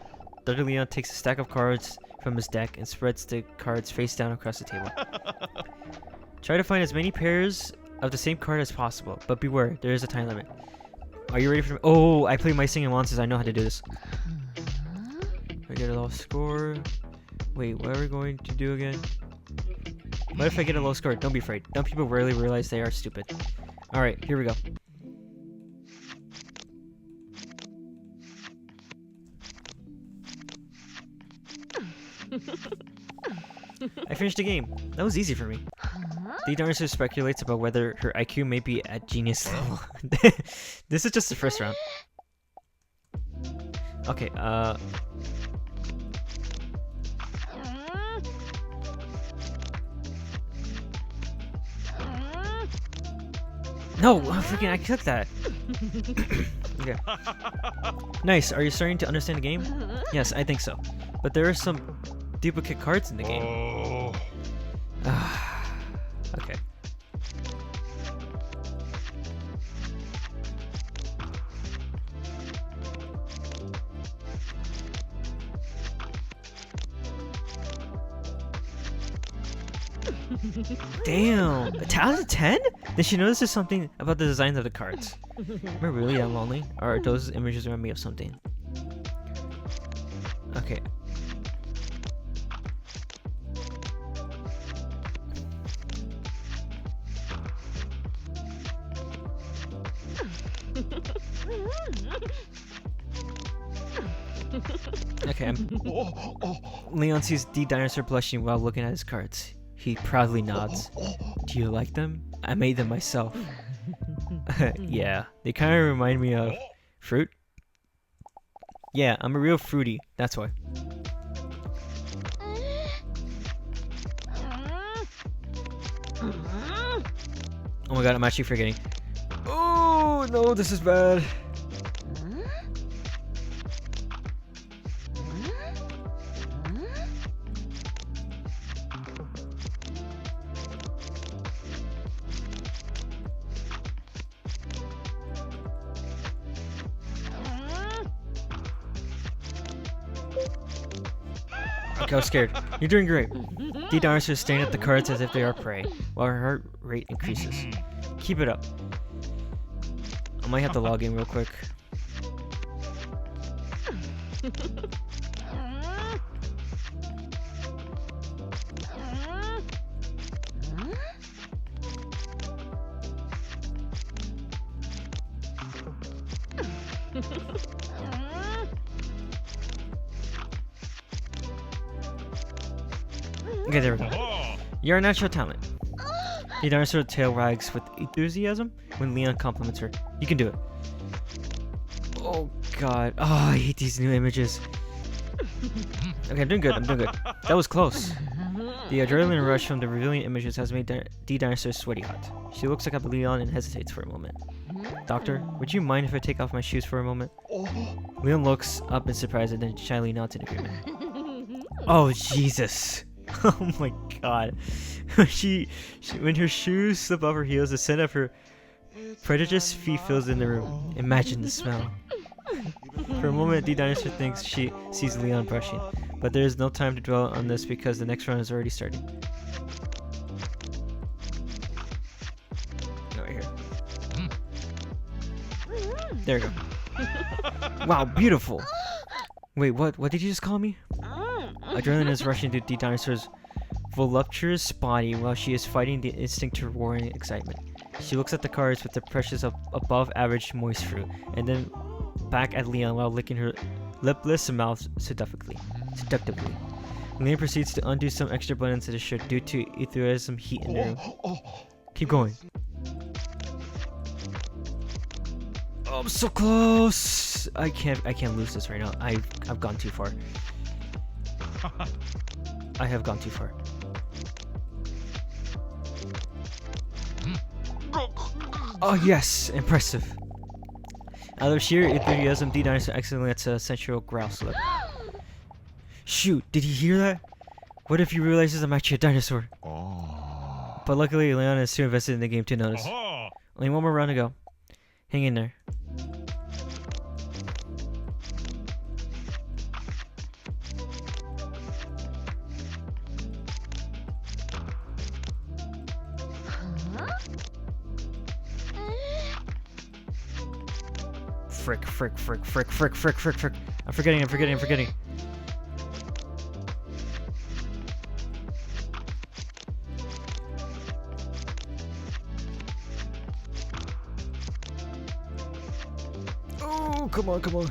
Dr. Leon takes a stack of cards from his deck and spreads the cards face down across the table. Try to find as many pairs of the same card as possible, but beware, there is a time limit. Are you ready for me? Oh, I play my singing monsters. I know how to do this. I get a low score. Wait, what are we going to do again? What if I get a low score? Don't be afraid. Dumb people rarely realize they are stupid. Alright, here we go. I finished the game. That was easy for me. The Dinosaur speculates about whether her IQ may be at genius level. This is just the first round. Okay, no, freaking, I clicked that. Okay. Nice, are you starting to understand the game? Yes, I think so. But there are some duplicate cards in the game. Okay. Damn! Out of 10? Did she notice something about the designs of the cards? Am I really that lonely? Or are those images remind me of something? Okay. Okay, Leon sees the Dinosaur blushing while looking at his cards. He proudly nods. Do you like them? I made them myself. Yeah, they kind of remind me of fruit. Yeah, I'm a real fruity, that's why. Oh my god, I'm actually forgetting. Oh no, this is bad. Okay, I was scared. You're doing great. The Dinosaur is staring at the cards as if they are prey, while her heart rate increases. Keep it up. I might have to log in real quick. Okay, there we go. You're a natural talent. The Dinosaur tail wags with enthusiasm when Leon compliments her. You can do it. Oh god. Oh, I hate these new images. Okay, I'm doing good. I'm doing good. That was close. The adrenaline rush from the revealing images has made the Dinosaur sweaty hot. She looks like at Leon and hesitates for a moment. Doctor, would you mind if I take off my shoes for a moment? Leon looks up in surprise and then shyly nods in agreement. Oh, Jesus. Oh my god. When her shoes slip off her heels, the scent of her prodigious feet fills in the room. Imagine the smell. For a moment, the Dinosaur thinks she sees Leon brushing, but there is no time to dwell on this because the next round is already starting. Right here. There we go. Wow, beautiful. Wait, what did you just call me? Adrenaline is rushing through the Dinosaur's voluptuous body while she is fighting the instinct to roar in excitement. She looks at the cards with the precious above average moist fruit, and then back at Leon while licking her lipless mouth seductively. Leon proceeds to undo some extra buttons to the shirt due to etherealism heat in the room. Keep going. Oh, I'm so close. I can't lose this right now. I've gone too far. I have gone too far. Oh yes, impressive. Out of sheer enthusiasm, D Dinosaur accidentally lets a sensual growl slip. Shoot, did he hear that? What if he realizes I'm actually a dinosaur? But luckily, Leon is too invested in the game to notice. Only one more round to go. Hang in there. Frick. I'm forgetting. Oh, come on.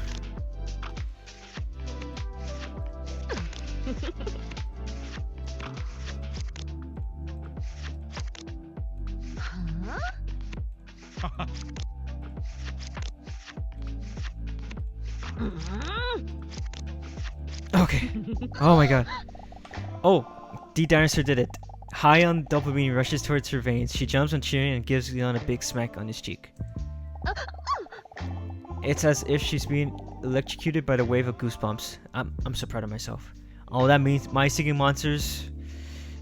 Okay. Oh my god. Oh, D Dinosaur did it. High on dopamine, rushes towards her veins. She jumps on cheering and gives Leon a big smack on his cheek. It's as if she's being electrocuted by the wave of goosebumps. I'm so proud of myself. Oh, that means my singing monsters.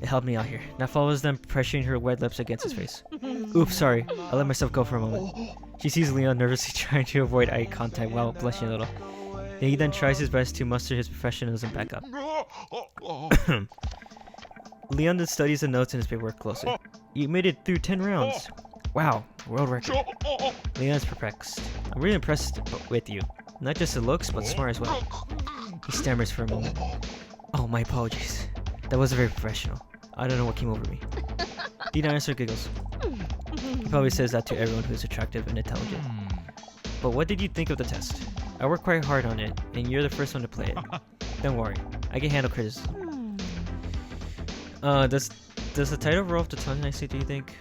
It helped me out here. Now follows them, pressuring her wet lips against his face. Oops, sorry. I let myself go for a moment. She sees Leon nervously trying to avoid eye contact while blushing a little. He then tries his best to muster his professionalism back up. Leon then studies the notes in his paperwork closely. You made it through 10 rounds. Wow, world record. Leon's perplexed. I'm really impressed with you. Not just the looks, but smart as well. He stammers for a moment. Oh, my apologies. That wasn't very professional. I don't know what came over me. D Dinosaur giggles. He probably says that to everyone who's attractive and intelligent. But what did you think of the test? I worked quite hard on it, and you're the first one to play it. Don't worry, I can handle criticism. Does the title roll off the tongue nicely, do you think?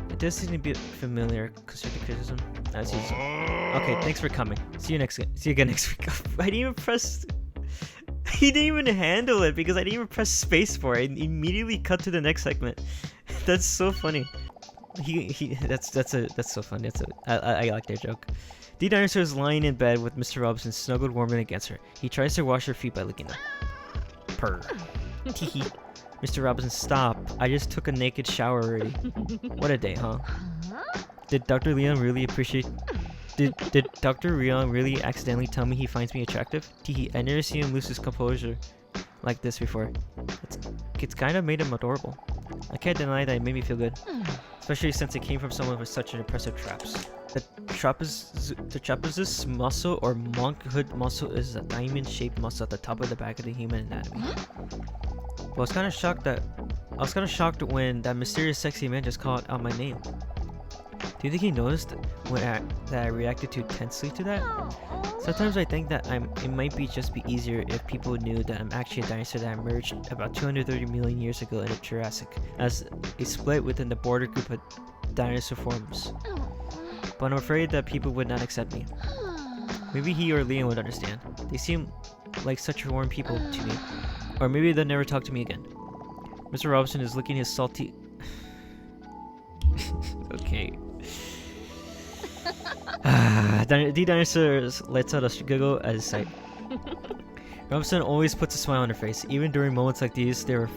It does seem to be familiar, constructive criticism, as usual. Okay, thanks for coming. See you again next week. I didn't even press... He didn't even handle it because I didn't even press space for it. I immediately cut to the next segment. That's so funny. That's so funny. I like their joke. D Dinosaur is lying in bed with Mr. Robinson snuggled warmly against her. He tries to wash her feet by licking them. Purr. Teehee. Mr. Robinson, stop. I just took a naked shower already. What a day, huh? Did Dr. Leon really Did Dr. Leon really accidentally tell me he finds me attractive? Teehee. I never seen him lose his composure like this before. It's kind of made him adorable. I can't deny that it made me feel good. Especially since it came from someone with such an impressive traps. The trapezius muscle or monkhood muscle is a diamond-shaped muscle at the top of the back of the human anatomy. Well, I was kind of shocked when that mysterious sexy man just called out my name. Do you think he noticed that I reacted too tensely to that? Sometimes I think that it might just be easier if people knew that I'm actually a dinosaur that emerged about 230 million years ago in the Jurassic, as a split within the border group of dinosaur forms. But I'm afraid that people would not accept me. Maybe he or Leon would understand. They seem like such warm people to me. Or maybe they'll never talk to me again. Mr. Robinson is licking his salty... Okay. D Dinosaur lets out a giggle at his sight. Robinson always puts a smile on her face, even during moments like these. Where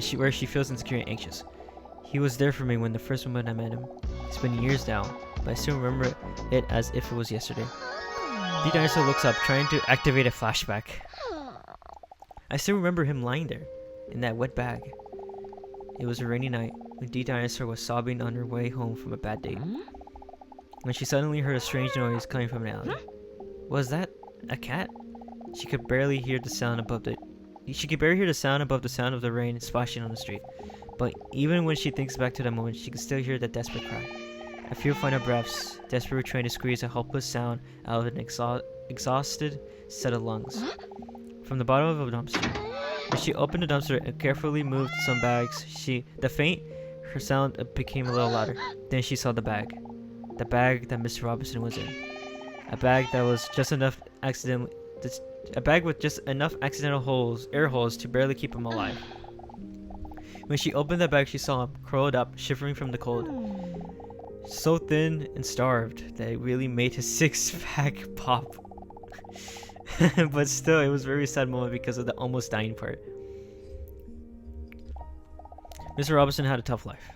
she feels insecure and anxious. He was there for me when the first moment I met him. It's been years now, but I still remember it as if it was yesterday. D Dinosaur looks up, trying to activate a flashback. I still remember him lying there, in that wet bag. It was a rainy night when D Dinosaur was sobbing on her way home from a bad date. When she suddenly heard a strange noise coming from an alley. Was that a cat? She could barely hear the sound above the sound of the rain splashing on the street. But even when she thinks back to that moment, she can still hear that desperate cry. A few final breaths, desperately trying to squeeze a helpless sound out of an exhausted set of lungs. From the bottom of a dumpster. When she opened the dumpster and carefully moved some bags, her sound became a little louder. Then she saw the bag. The bag that Mr. Robinson was in. A bag that was just enough a bag with just enough accidental air holes to barely keep him alive. When she opened the bag, she saw him, curled up, shivering from the cold. so thin and starved that it really made his six-pack pop. But still, it was a very sad moment because of the almost dying part. Mr. Robinson had a tough life.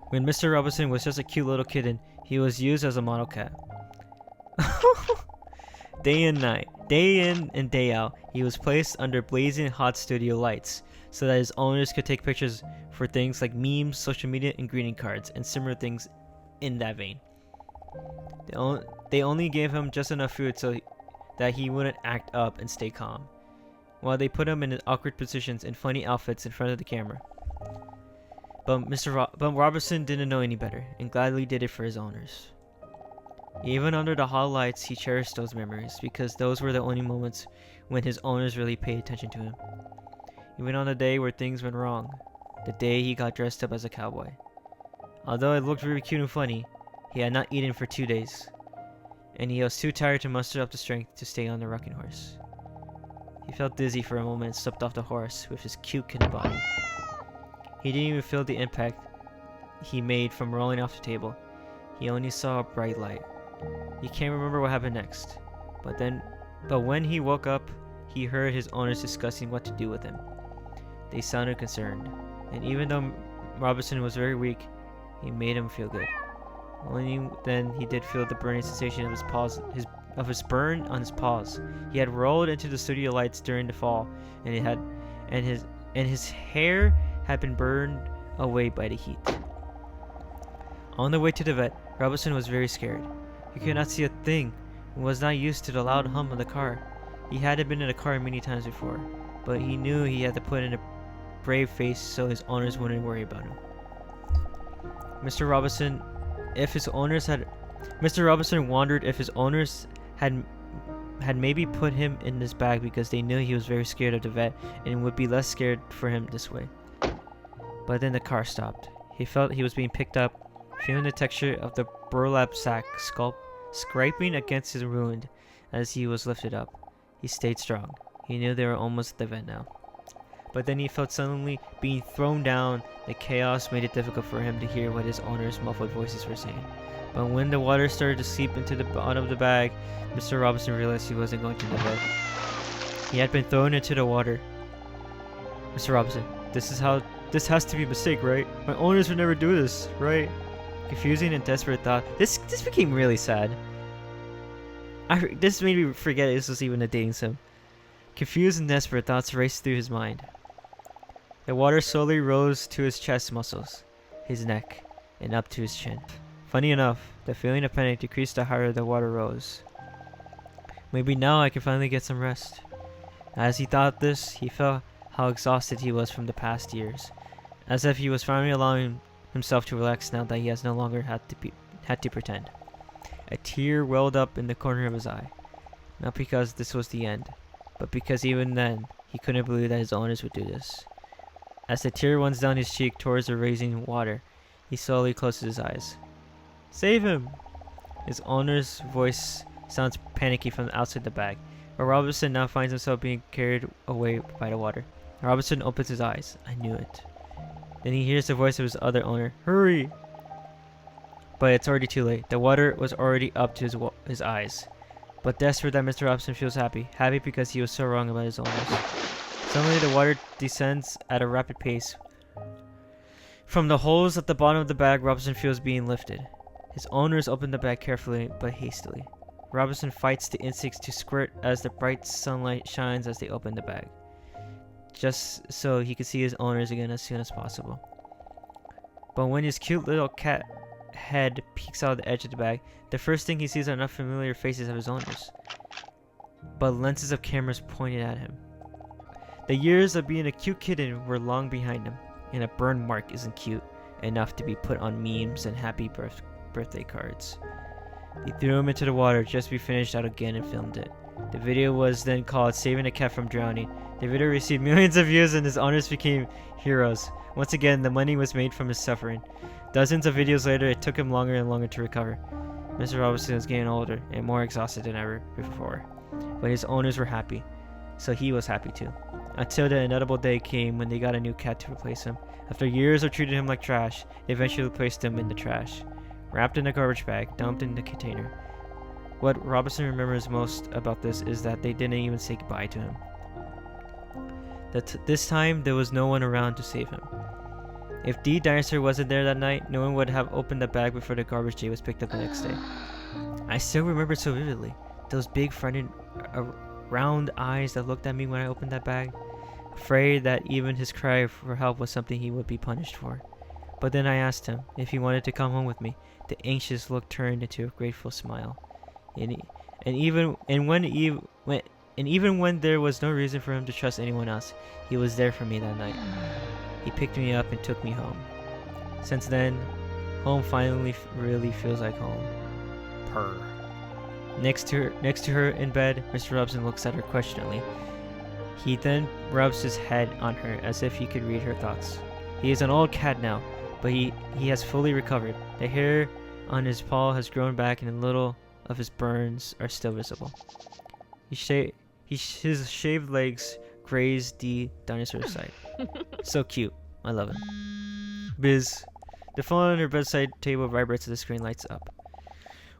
When Mr. Robinson was just a cute little kitten, he was used as a model cat. Day and night, day in and day out, he was placed under blazing hot studio lights so that his owners could take pictures for things like memes, social media, and greeting cards, and similar things in that vein. They only gave him just enough food so that he wouldn't act up and stay calm, while they put him in awkward positions and funny outfits in front of the camera. But Robinson didn't know any better, and gladly did it for his owners. Even under the hot lights, he cherished those memories, because those were the only moments when his owners really paid attention to him. Even on the day where things went wrong, the day he got dressed up as a cowboy. Although it looked really cute and funny, he had not eaten for 2 days, and he was too tired to muster up the strength to stay on the rocking horse. He felt dizzy for a moment and slipped off the horse with his cute kitten body. He didn't even feel the impact he made from rolling off the table. He only saw a bright light. He can't remember what happened next, but when he woke up, he heard his owners discussing what to do with him. They sounded concerned, and even though Robinson was very weak, he made him feel good. Only then he did feel the burning sensation of his paws, his burn on his paws. He had rolled into the studio lights during the fall, and his hair had been burned away by the heat. On the way to the vet, Robinson was very scared. He could not see a thing and was not used to the loud hum of the car. He hadn't been in a car many times before, but he knew he had to put in a brave face so his owners wouldn't worry about him. Mr. Robinson wondered if his owners had maybe put him in this bag because they knew he was very scared of the vet and would be less scared for him this way. But then the car stopped. He felt he was being picked up, feeling the texture of the burlap sack scraping against his wound as he was lifted up. He stayed strong. He knew they were almost at the vet now. But then he felt suddenly being thrown down. The chaos made it difficult for him to hear what his owner's muffled voices were saying. But when the water started to seep into the bottom of the bag, Mr. Robinson realized he wasn't going to the vet. He had been thrown into the water. Mr. Robinson, this has to be a mistake, right? My owners would never do this, right? Confusing and desperate thought. This became really sad. This made me forget this was even a dating sim. Confused and desperate thoughts raced through his mind. The water slowly rose to his chest muscles, his neck, and up to his chin. Funny enough, the feeling of panic decreased the higher the water rose. Maybe now I can finally get some rest. As he thought this, he felt how exhausted he was from the past years, as if he was finally allowing himself to relax now that he has no longer had to pretend. A tear welled up in the corner of his eye, not because this was the end, but because even then he couldn't believe that his owners would do this. As the tear runs down his cheek towards the rising water, he slowly closes his eyes. Save him! His owner's voice sounds panicky from outside the bag, but Robinson now finds himself being carried away by the water. Robinson opens his eyes. I knew it. Then he hears the voice of his other owner. Hurry! But it's already too late. The water was already up to his eyes. But desperate that Mr. Robinson feels happy. Happy because he was so wrong about his owners. Suddenly the water descends at a rapid pace. From the holes at the bottom of the bag, Robinson feels being lifted. His owners open the bag carefully but hastily. Robinson fights the insects to squirt as the bright sunlight shines as they open the bag, just so he could see his owners again as soon as possible. But when his cute little cat head peeks out of the edge of the bag, the first thing he sees are not familiar faces of his owners, but lenses of cameras pointed at him. The years of being a cute kitten were long behind him, and a burn mark isn't cute enough to be put on memes and happy birthday cards. They threw him into the water just to be finished out again and filmed it. The video was then called Saving a Cat from Drowning. The video received millions of views and his owners became heroes. Once again, the money was made from his suffering. Dozens of videos later, it took him longer and longer to recover. Mr. Robinson was getting older and more exhausted than ever before. But his owners were happy, so he was happy too. Until the inevitable day came when they got a new cat to replace him. After years of treating him like trash, they eventually placed him in the trash. wrapped in a garbage bag, dumped in the container. What Robinson remembers most about this is that they didn't even say goodbye to him. This time, there was no one around to save him. If D. Dinosaur wasn't there that night, no one would have opened the bag before the garbage day was picked up the next day. I still remember it so vividly. Those big, frightened, round eyes that looked at me when I opened that bag, afraid that even his cry for help was something he would be punished for. But then I asked him if he wanted to come home with me. The anxious look turned into a grateful smile. And even when there was no reason for him to trust anyone else, he was there for me that night. He picked me up and took me home. Since then, home finally really feels like home. Purr. Next to her in bed, Mr. Robson looks at her questioningly. He then rubs his head on her as if he could read her thoughts. He is an old cat now, but he has fully recovered. The hair on his paw has grown back and a little of his burns are still visible. His shaved legs graze the dinosaur's side. So cute. I love it. Biz. The phone on her bedside table vibrates as the screen lights up.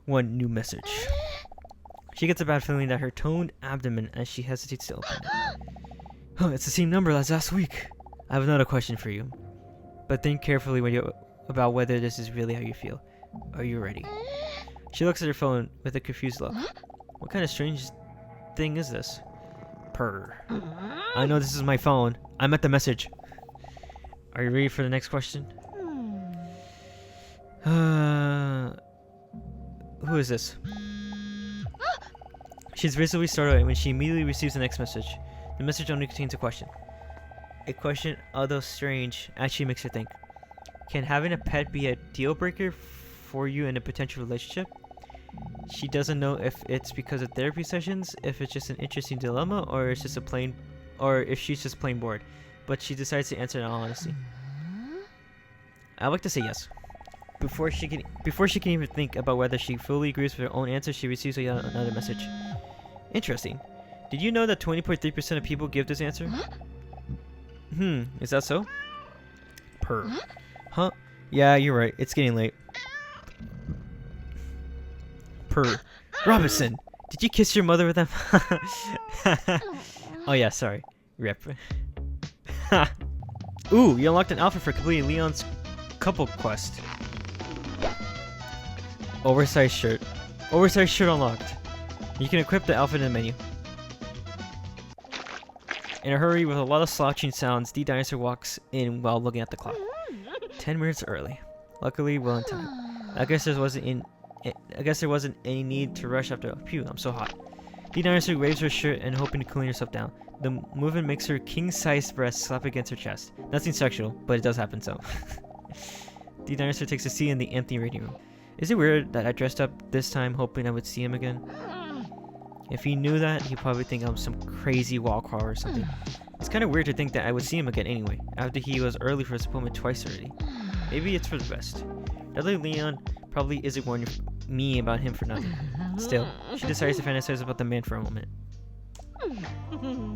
One new message. She gets a bad feeling that her toned abdomen as she hesitates to open it. Oh, it's the same number as last week. I have another question for you. But think carefully about whether this is really how you feel. Are you ready? She looks at her phone with a confused look. What kind of strange thing is this? Purr. I know this is my phone. I meant the message. Are you ready for the next question? Who is this? She's visibly startled when she immediately receives the next message. The message only contains a question. A question, although strange, actually makes her think. Can having a pet be a deal breaker for you in a potential relationship? She doesn't know if it's because of therapy sessions, if it's just an interesting dilemma, or if she's just plain bored. But she decides to answer in all honesty. I'd like to say yes. Before she can even think about whether she fully agrees with her own answer, she receives yet another message. Interesting. Did you know that 20.3% of people give this answer? Is that so? Purr. Huh? Yeah, you're right. It's getting late. Purr. Robinson, did you kiss your mother with them? Oh yeah, sorry. Rip. Ooh, you unlocked an outfit for completing Leon's couple quest. Oversized shirt. Oversized shirt unlocked. You can equip the outfit in the menu. In a hurry with a lot of slouching sounds, the dinosaur walks in while looking at the clock. 10 minutes early. Luckily, well in time. I guess there wasn't any need to rush after. Phew, I'm so hot. The dinosaur waves her shirt and hoping to clean herself down. The movement makes her king-sized breasts slap against her chest. Nothing sexual, but it does happen so. The dinosaur takes a seat in the empty reading room. Is it weird that I dressed up this time hoping I would see him again? If he knew that, he'd probably think I'm some crazy wall crawler or something. It's kind of weird to think that I would see him again anyway, after he was early for his appointment twice already. Maybe it's for the best. Dudley Leon probably isn't warning me about him for nothing. Still, she decides to fantasize about the man for a moment.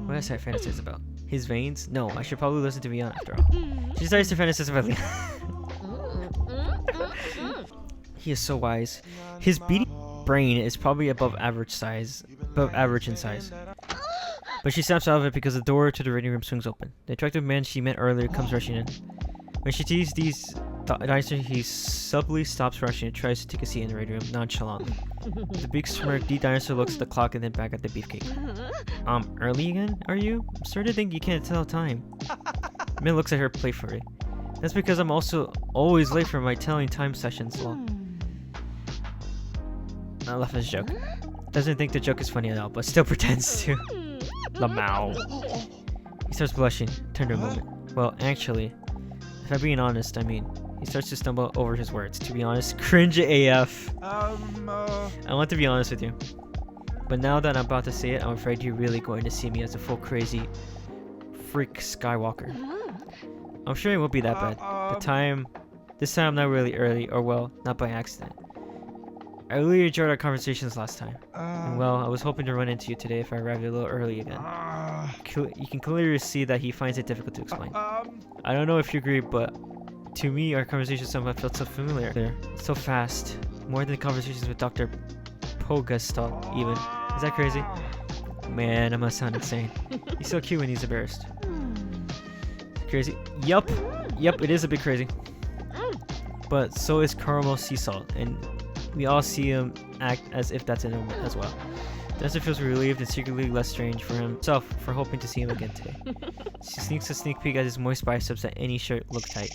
What does I fantasize about? His veins? No, I should probably listen to Leon after all. She decides to fantasize about Leon. He is so wise. His beating brain is probably above average in size. But she snaps out of it because the door to the reading room swings open. The attractive man she met earlier comes rushing in. When she sees these dinosaurs, he subtly stops rushing and tries to take a seat in the reading room nonchalantly. With a big smirk, the dinosaur looks at the clock and then back at the beefcake. Early again? Are you? I'm starting to think you can't tell time. The man looks at her playfully. That's because I'm also always late for my telling time sessions. Well, I laugh at his joke. Doesn't think the joke is funny at all, but still pretends to. Lamau. He starts blushing. Tender moment. Well, actually, if I'm being honest, he starts to stumble over his words. To be honest, cringe AF. I want to be honest with you. But now that I'm about to say it, I'm afraid you're really going to see me as a full crazy freak Skywalker. I'm sure it won't be that bad. This time I'm not really early, or well, not by accident. I really enjoyed our conversations last time. And well, I was hoping to run into you today if I arrived a little early again. You can clearly see that he finds it difficult to explain. I don't know if you agree, but To me, our conversation somehow felt so familiar. There, so fast. More than conversations with Dr. Pogastok, even. Is that crazy? Man, I must sound insane. He's so cute when he's embarrassed. Crazy. Yup. Yup, it is a bit crazy. But so is caramel sea salt, and we all see him act as if that's in him as well. Dinosaur feels relieved and secretly less strange for himself for hoping to see him again today. She sneaks a sneak peek at his moist biceps that any shirt look tight.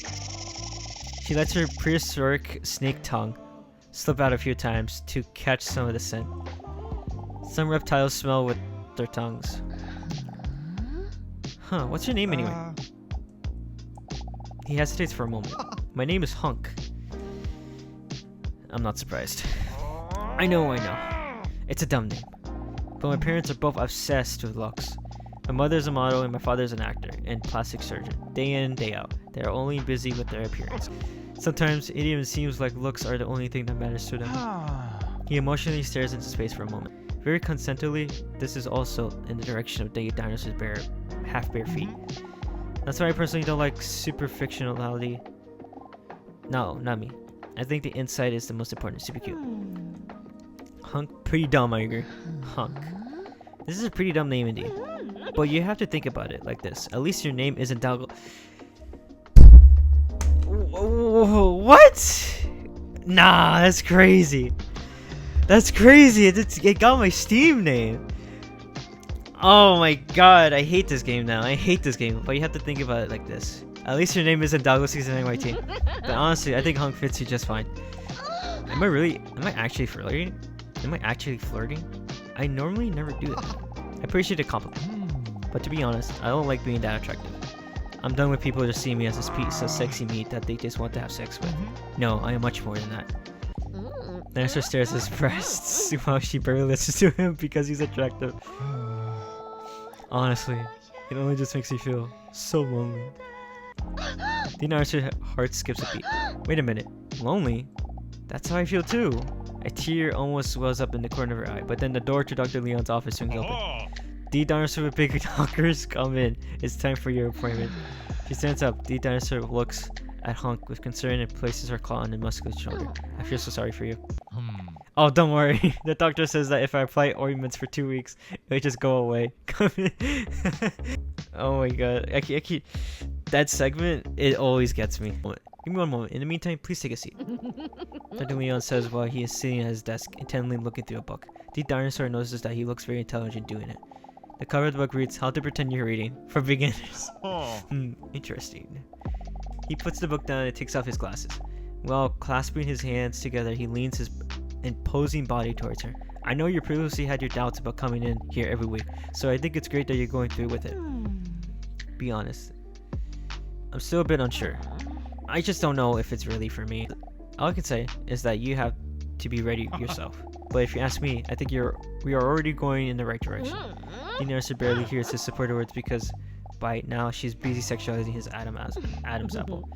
She lets her prehistoric snake tongue slip out a few times to catch some of the scent. Some reptiles smell with their tongues. Huh, what's your name anyway? He hesitates for a moment. My name is Hunk. I'm not surprised. I know. It's a dumb name. But my parents are both obsessed with looks. My mother's a model and my father's an actor and plastic surgeon. Day in, day out. They are only busy with their appearance. Sometimes it even seems like looks are the only thing that matters to them. He emotionally stares into space for a moment. Very consentedly, this is also in the direction of the dinosaur's half-bare feet. That's why I personally don't like super fictionality. No, not me. I think the inside is the most important. Super cute. Hunk, pretty dumb, I agree. Hunk. This is a pretty dumb name indeed. But you have to think about it like this. At least your name isn't Dalgo. What? Nah, that's crazy. That's crazy. It got my Steam name. Oh my god, I hate this game now. I hate this game. But you have to think about it like this. At least your name isn't Dalgo Season NYT. But honestly, I think Hunk fits you just fine. Am I actually flirting? I normally never do that. I appreciate a compliment. But to be honest, I don't like being that attractive. I'm done with people just seeing me as this piece of sexy meat that they just want to have sex with. No, I am much more than that. Dinosaur stares at his breasts while she barely listens to him because he's attractive. Honestly, it only just makes me feel so lonely. The dinosaur's heart skips a beat. Wait a minute, lonely? That's how I feel too. A tear almost swells up in the corner of her eye, but then the door to Dr. Leon's office swings open. The dinosaur with big knockers, come in. It's time for your appointment. She stands up. The dinosaur looks at Hunk with concern and places her claw on the muscular shoulder. I feel so sorry for you. Oh, don't worry. The doctor says that if I apply ointments for 2 weeks, it'll just go away. Come in. Oh my god. That segment, it always gets me. Give me one moment. In the meantime, please take a seat. Dr. Leon says while he is sitting at his desk, intently looking through a book. The dinosaur notices that he looks very intelligent doing it. The cover of the book reads, How to Pretend You're Reading for Beginners. Interesting. He puts the book down and takes off his glasses. While clasping his hands together, he leans his imposing body towards her. I know you previously had your doubts about coming in here every week, so I think it's great that you're going through with it. Be honest. I'm still a bit unsure. I just don't know if it's really for me. All I can say is that you have to be ready yourself. But if you ask me, I think we are already going in the right direction. The nurse barely hears his supportive words because by now she's busy sexualizing his Adam's apple.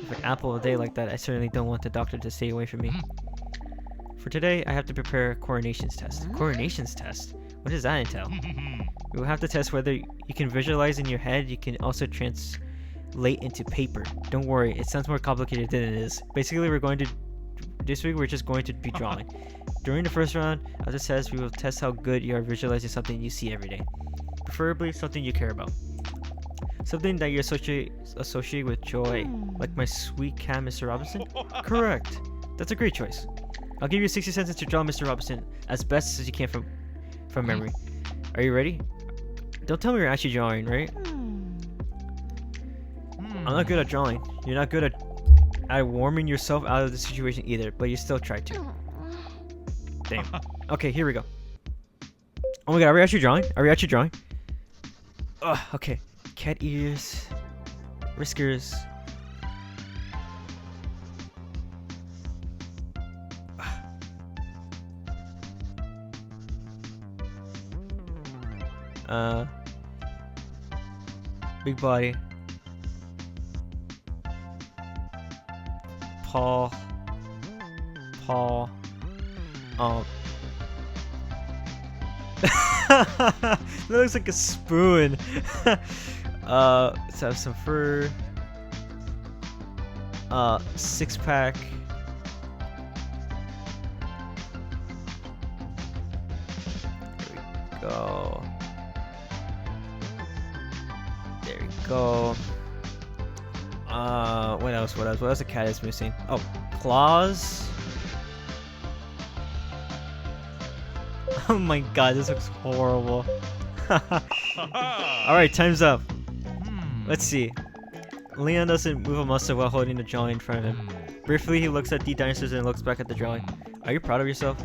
With an apple a day like that, I certainly don't want the doctor to stay away from me. For today, I have to prepare a coronations test. Coronations test? What does that entail? We will have to test whether you can visualize in your head. You can also translate into paper. Don't worry, it sounds more complicated than it is. Basically, this week we're just going to be drawing. During the first round of the test, we will test how good you are visualizing something you see every day. Preferably something you care about. Something that you associate with joy, like my sweet cat, Mr. Robinson? Correct. That's a great choice. I'll give you 60 seconds to draw Mr. Robinson as best as you can from memory. Are you ready? Don't tell me you're actually drawing, right? I'm not good at drawing. You're not good at warming yourself out of the situation either, but you still try to. Damn. Okay, here we go. Oh my god, are we actually drawing? Ugh, okay. Cat ears. Whiskers. Big body. Paw. That looks like a spoon. Let's have some fur. six-pack. There we go. There we go. What else? What else? What else the cat is missing? Oh, claws. Oh my god, this looks horrible. Alright, time's up. Let's see. Leon doesn't move a muscle while holding the drawing in front of him. Briefly, he looks at the dinosaurs and looks back at the drawing. Are you proud of yourself?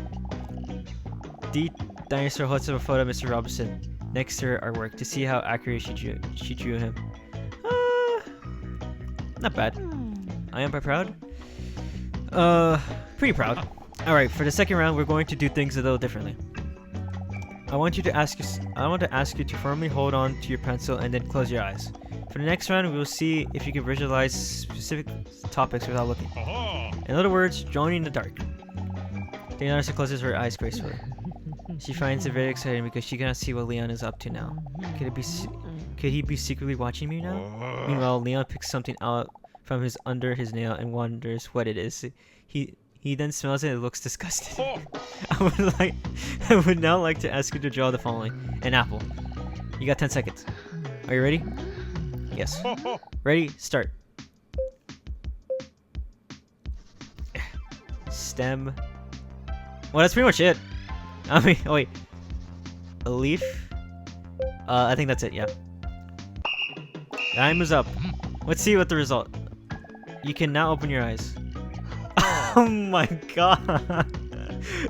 The dinosaur holds up a photo of Mr. Robinson next to her artwork to see how accurate she drew him. Not bad. I am proud. Pretty proud. Alright, for the second round, we're going to do things a little differently. I want to ask you to firmly hold on to your pencil and then close your eyes. For the next round, we will see if you can visualize specific topics without looking. In other words, drawing in the dark. The dinosaur closes her eyes gracefully. She finds it very exciting because she cannot see what Leon is up to now. Could he be secretly watching me now? Meanwhile, Leon picks something out from under his nail and wonders what it is. He then smells it and looks disgusted. I would now like to ask you to draw the following. An apple. You got 10 seconds. Are you ready? Yes. Ready? Start. Stem. Well, that's pretty much it. I mean, oh wait. A leaf? I think that's it, yeah. Time is up. Let's see what the result. You can now open your eyes. Oh my god.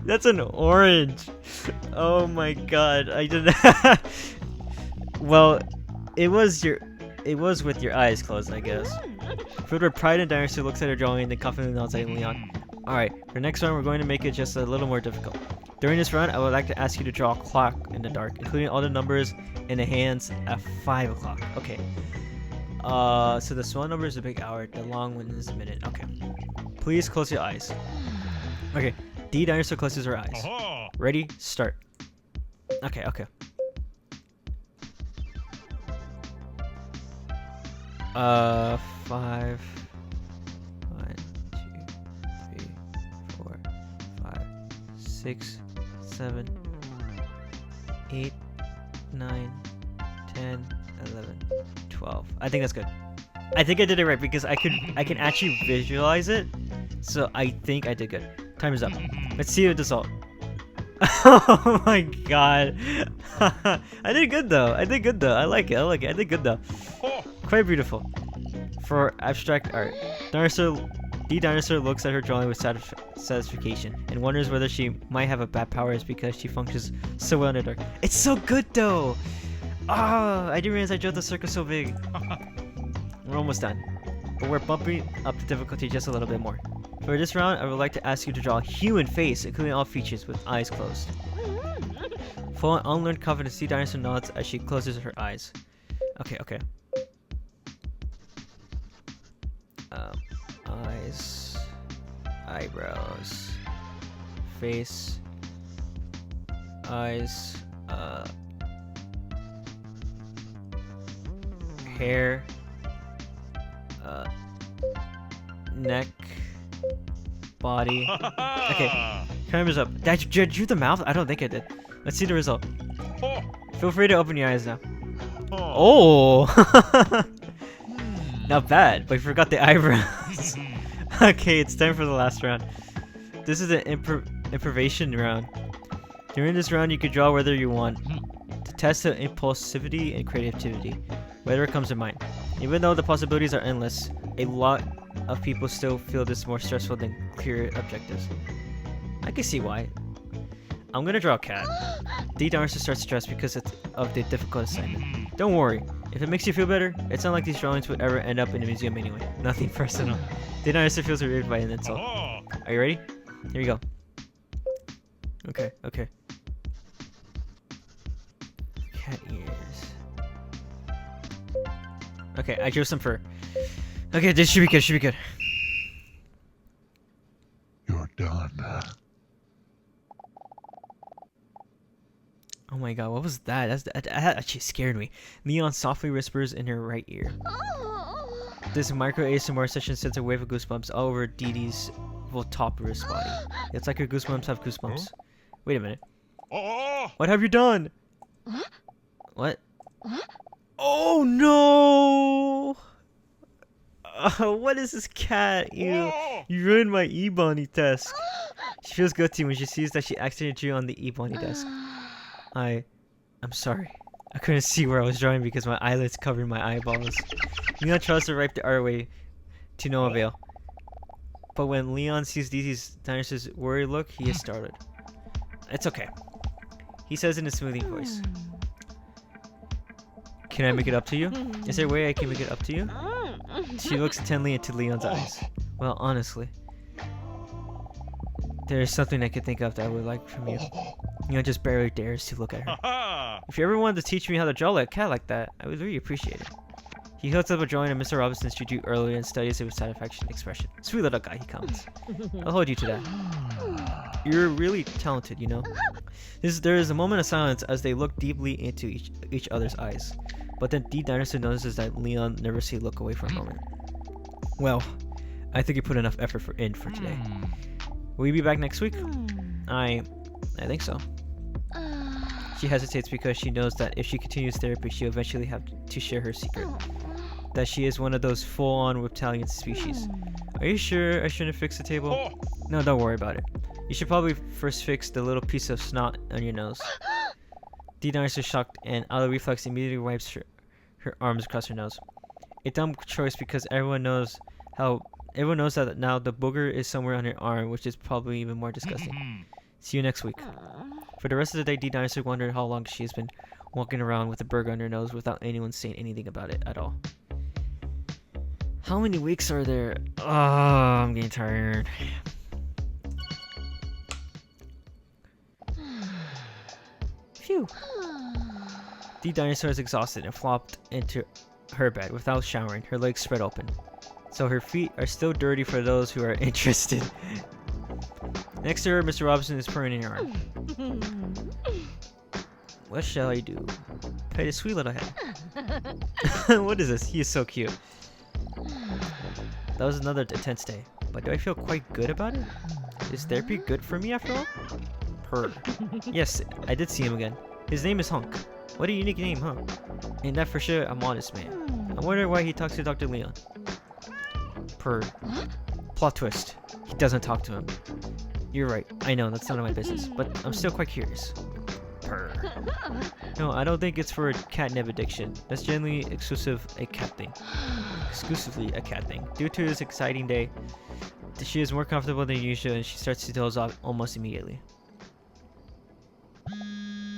That's an orange. Oh my god. I didn't. Well, it was with your eyes closed, I guess. Filled with pride and dinosaur looks at her drawing and then confidently nods at Leon. Alright, for next round we're going to make it just a little more difficult. During this round, I would like to ask you to draw a clock in the dark, including all the numbers in the hands at 5 o'clock. Okay. So the small number is a big hour, the long one is a minute. Okay. Please close your eyes. Okay. The dinosaur closes her eyes. Ready? Start. Okay, okay. 5. 1, 2, 3, 4, 5, 6, 7, 8, 9, 10, 11, 12. I think that's good. I think I did it right because I can actually visualize it. So I think I did good. Time is up. Let's see the result. Oh my god. I did good though. I did good though. I like it. I like it. I did good though. Quite beautiful. For abstract art. The dinosaur looks at her drawing with satisfaction and wonders whether she might have a bad powers because she functions so well in the dark. It's so good though! Ah, I didn't realize I drew the circle so big. We're almost done. But we're bumping up the difficulty just a little bit more. For this round, I would like to ask you to draw a human face, including all features, with eyes closed. Full of unlearned confidence, the dinosaur nods as she closes her eyes. Okay, okay. Eyes, eyebrows, face, eyes, hair, neck, body. Okay, timer's up. Did I drew the mouth? I don't think I did. Let's see the result. Feel free to open your eyes now. Oh! Not bad, but you forgot the eyebrows. Okay, it's time for the last round. This is an improvisation round. During this round, you can draw whether you want to test the impulsivity and creativity, whatever comes to mind. Even though the possibilities are endless, a lot of people still feel this more stressful than clear objectives. I can see why. I'm gonna draw a cat. The dinosaur starts stressed because of the difficult assignment. Don't worry, if it makes you feel better, it's not like these drawings would ever end up in a museum anyway. Nothing personal. The dinosaur feels relieved by an insult. Are you ready? Here we go. Okay, okay. Cat ears. Okay, I drew some fur. Okay, this should be good, should be good. You're done. Oh my god, what was that? That actually scared me. Leon softly whispers in her right ear. This micro ASMR session sends a wave of goosebumps all over Dee Dee's top wrist body. It's like her goosebumps have goosebumps. Wait a minute. Oh! What have you done? What? Oh no! What is this cat? You ruined my Ebony desk. She feels guilty when she sees that she accidentally drew on the Ebony desk. I'm sorry. I couldn't see where I was drawing because my eyelids covered my eyeballs. Leon tries to wipe the art away to no avail. But when Leon sees Dee Dinosaur's worried look, he is startled. It's okay. He says in a smoothing voice. Can I make it up to you? Is there a way I can make it up to you? She looks intently into Leon's eyes. Well, honestly, there is something I could think of that I would like from you. Leon just barely dares to look at her. If you ever wanted to teach me how to draw like a cat like that, I would really appreciate it. He holds up a drawing of Mr. Robinson's she drew earlier and studies it with satisfaction expression. Sweet little guy, he comments. I'll hold you to that. You're really talented, you know. There is a moment of silence as they look deeply into each other's eyes. But then Dee Dinosaur notices that Leon nervously look away for a moment. Well, I think you put enough effort in for today. Will you be back next week? I think so. She hesitates because she knows that if she continues therapy, she'll eventually have to share her secret. That she is one of those full-on reptilian species. Are you sure I shouldn't fix the table? No, don't worry about it. You should probably first fix the little piece of snot on your nose. Dee Dinosaur is shocked and out of reflex immediately wipes her arms across her nose. A dumb choice because everyone knows that now the booger is somewhere on her arm, which is probably even more disgusting. See you next week. For the rest of the day, Dee Dinosaur wondered how long she has been walking around with a burger on her nose without anyone saying anything about it at all. How many weeks are there? Oh, I'm getting tired. Phew. Dee Dinosaur is exhausted and flopped into her bed without showering, her legs spread open. So her feet are still dirty for those who are interested. Next to her, Mr. Robinson is purring in her arm. What shall I do? Pet his sweet little head. What is this? He is so cute. That was another intense day, but do I feel quite good about it? Is therapy good for me after all? Purr. Yes, I did see him again. His name is Hunk. What a unique name, huh? Ain't that for sure a modest man. I wonder why he talks to Dr. Leon. Purr. Plot twist. He doesn't talk to him. You're right. I know, that's none of my business, but I'm still quite curious. Purr. No, I don't think it's for a catnip addiction. That's generally exclusively a cat thing. Due to this exciting day, she is more comfortable than usual and she starts to doze off almost immediately.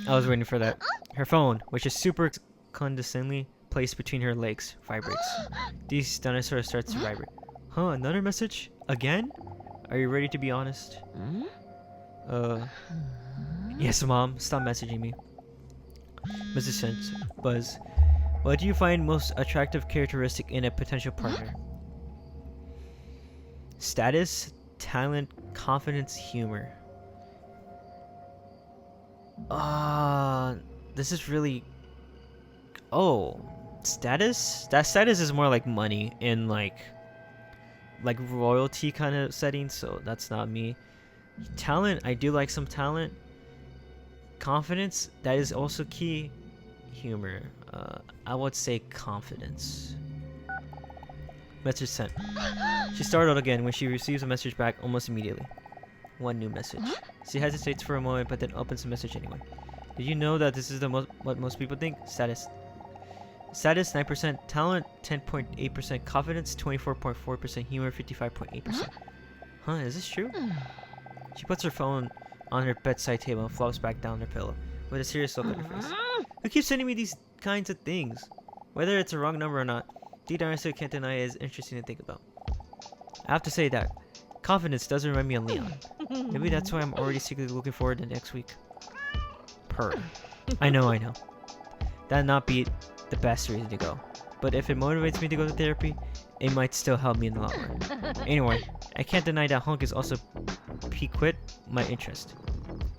I was waiting for that. Her phone, which is super condescendingly placed between her legs, vibrates. These dinosaurs starts to vibrate. Huh, another message? Again? Are you ready to be honest? Yes, Mom. Stop messaging me. Mrs. Sense, Buzz. What do you find most attractive characteristic in a potential partner? Status, talent, confidence, humor. This is really... Oh, status? That status is more like money in like royalty kind of setting, so that's not me. Talent, I do like some talent. Confidence, that is also key. Humor, I would say confidence. Message sent. She startled again when she receives a message back almost immediately. One new message. She hesitates for a moment but then opens the message anyway. Did you know that this is what most people think? Status 9%, talent 10.8%, confidence 24.4%, humor 55.8%. Huh, is this true? She puts her phone on her bedside table and flops back down her pillow with a serious look on her face. Who keeps sending me these kinds of things? Whether it's a wrong number or not, Dee Dinosaur can't deny it is interesting to think about. I have to say that confidence does remind me of Leon. Maybe that's why I'm already secretly looking forward to next week. Purr. I know. That'd not be the best reason to go. But if it motivates me to go to therapy, it might still help me in the long run. Anyway, I can't deny that Hunk is also piqued my interest.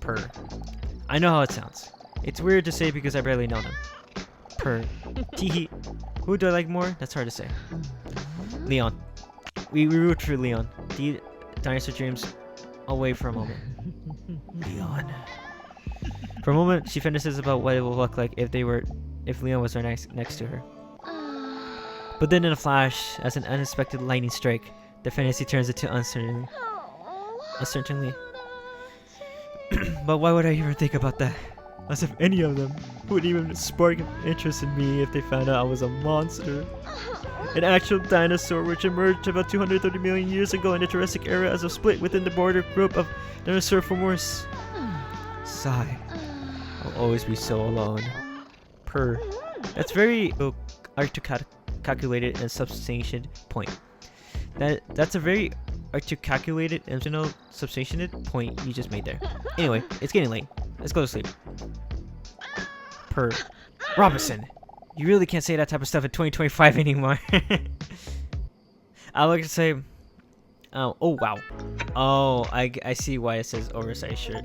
Purr. I know how it sounds. It's weird to say because I barely know them. Purr. Teehee. Who do I like more? That's hard to say. Leon. We root for Leon. Dinosaur dreams away for a moment. Leon. For a moment, she fantasizes about what it would look like if Leon was right next to her. But then in a flash, as an unexpected lightning strike, the fantasy turns into uncertainly. But why would I even think about that? As if any of them would even spark interest in me if they found out I was a monster. An actual dinosaur which emerged about 230 million years ago in the Jurassic era as a split within the border group of Dinosauriformes. Sigh. I'll always be so alone. Purr. That's very articulated and substantiated point. That's a very articulated and substantiated point you just made there. Anyway, it's getting late. Let's go to sleep. Purr. Robinson, you really can't say that type of stuff in 2025 anymore. I like to say, oh wow. Oh, I see why it says oversized shirt.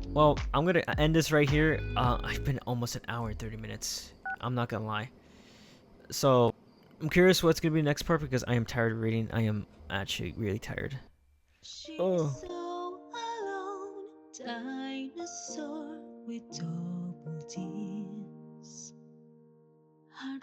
Well, I'm gonna end this right here. I've been almost an hour and 30 minutes. I'm not gonna lie. So, I'm curious what's gonna be the next part because I am tired of reading. I am actually really tired. She's Oh. so alone, dinosaur with double D's. Hard to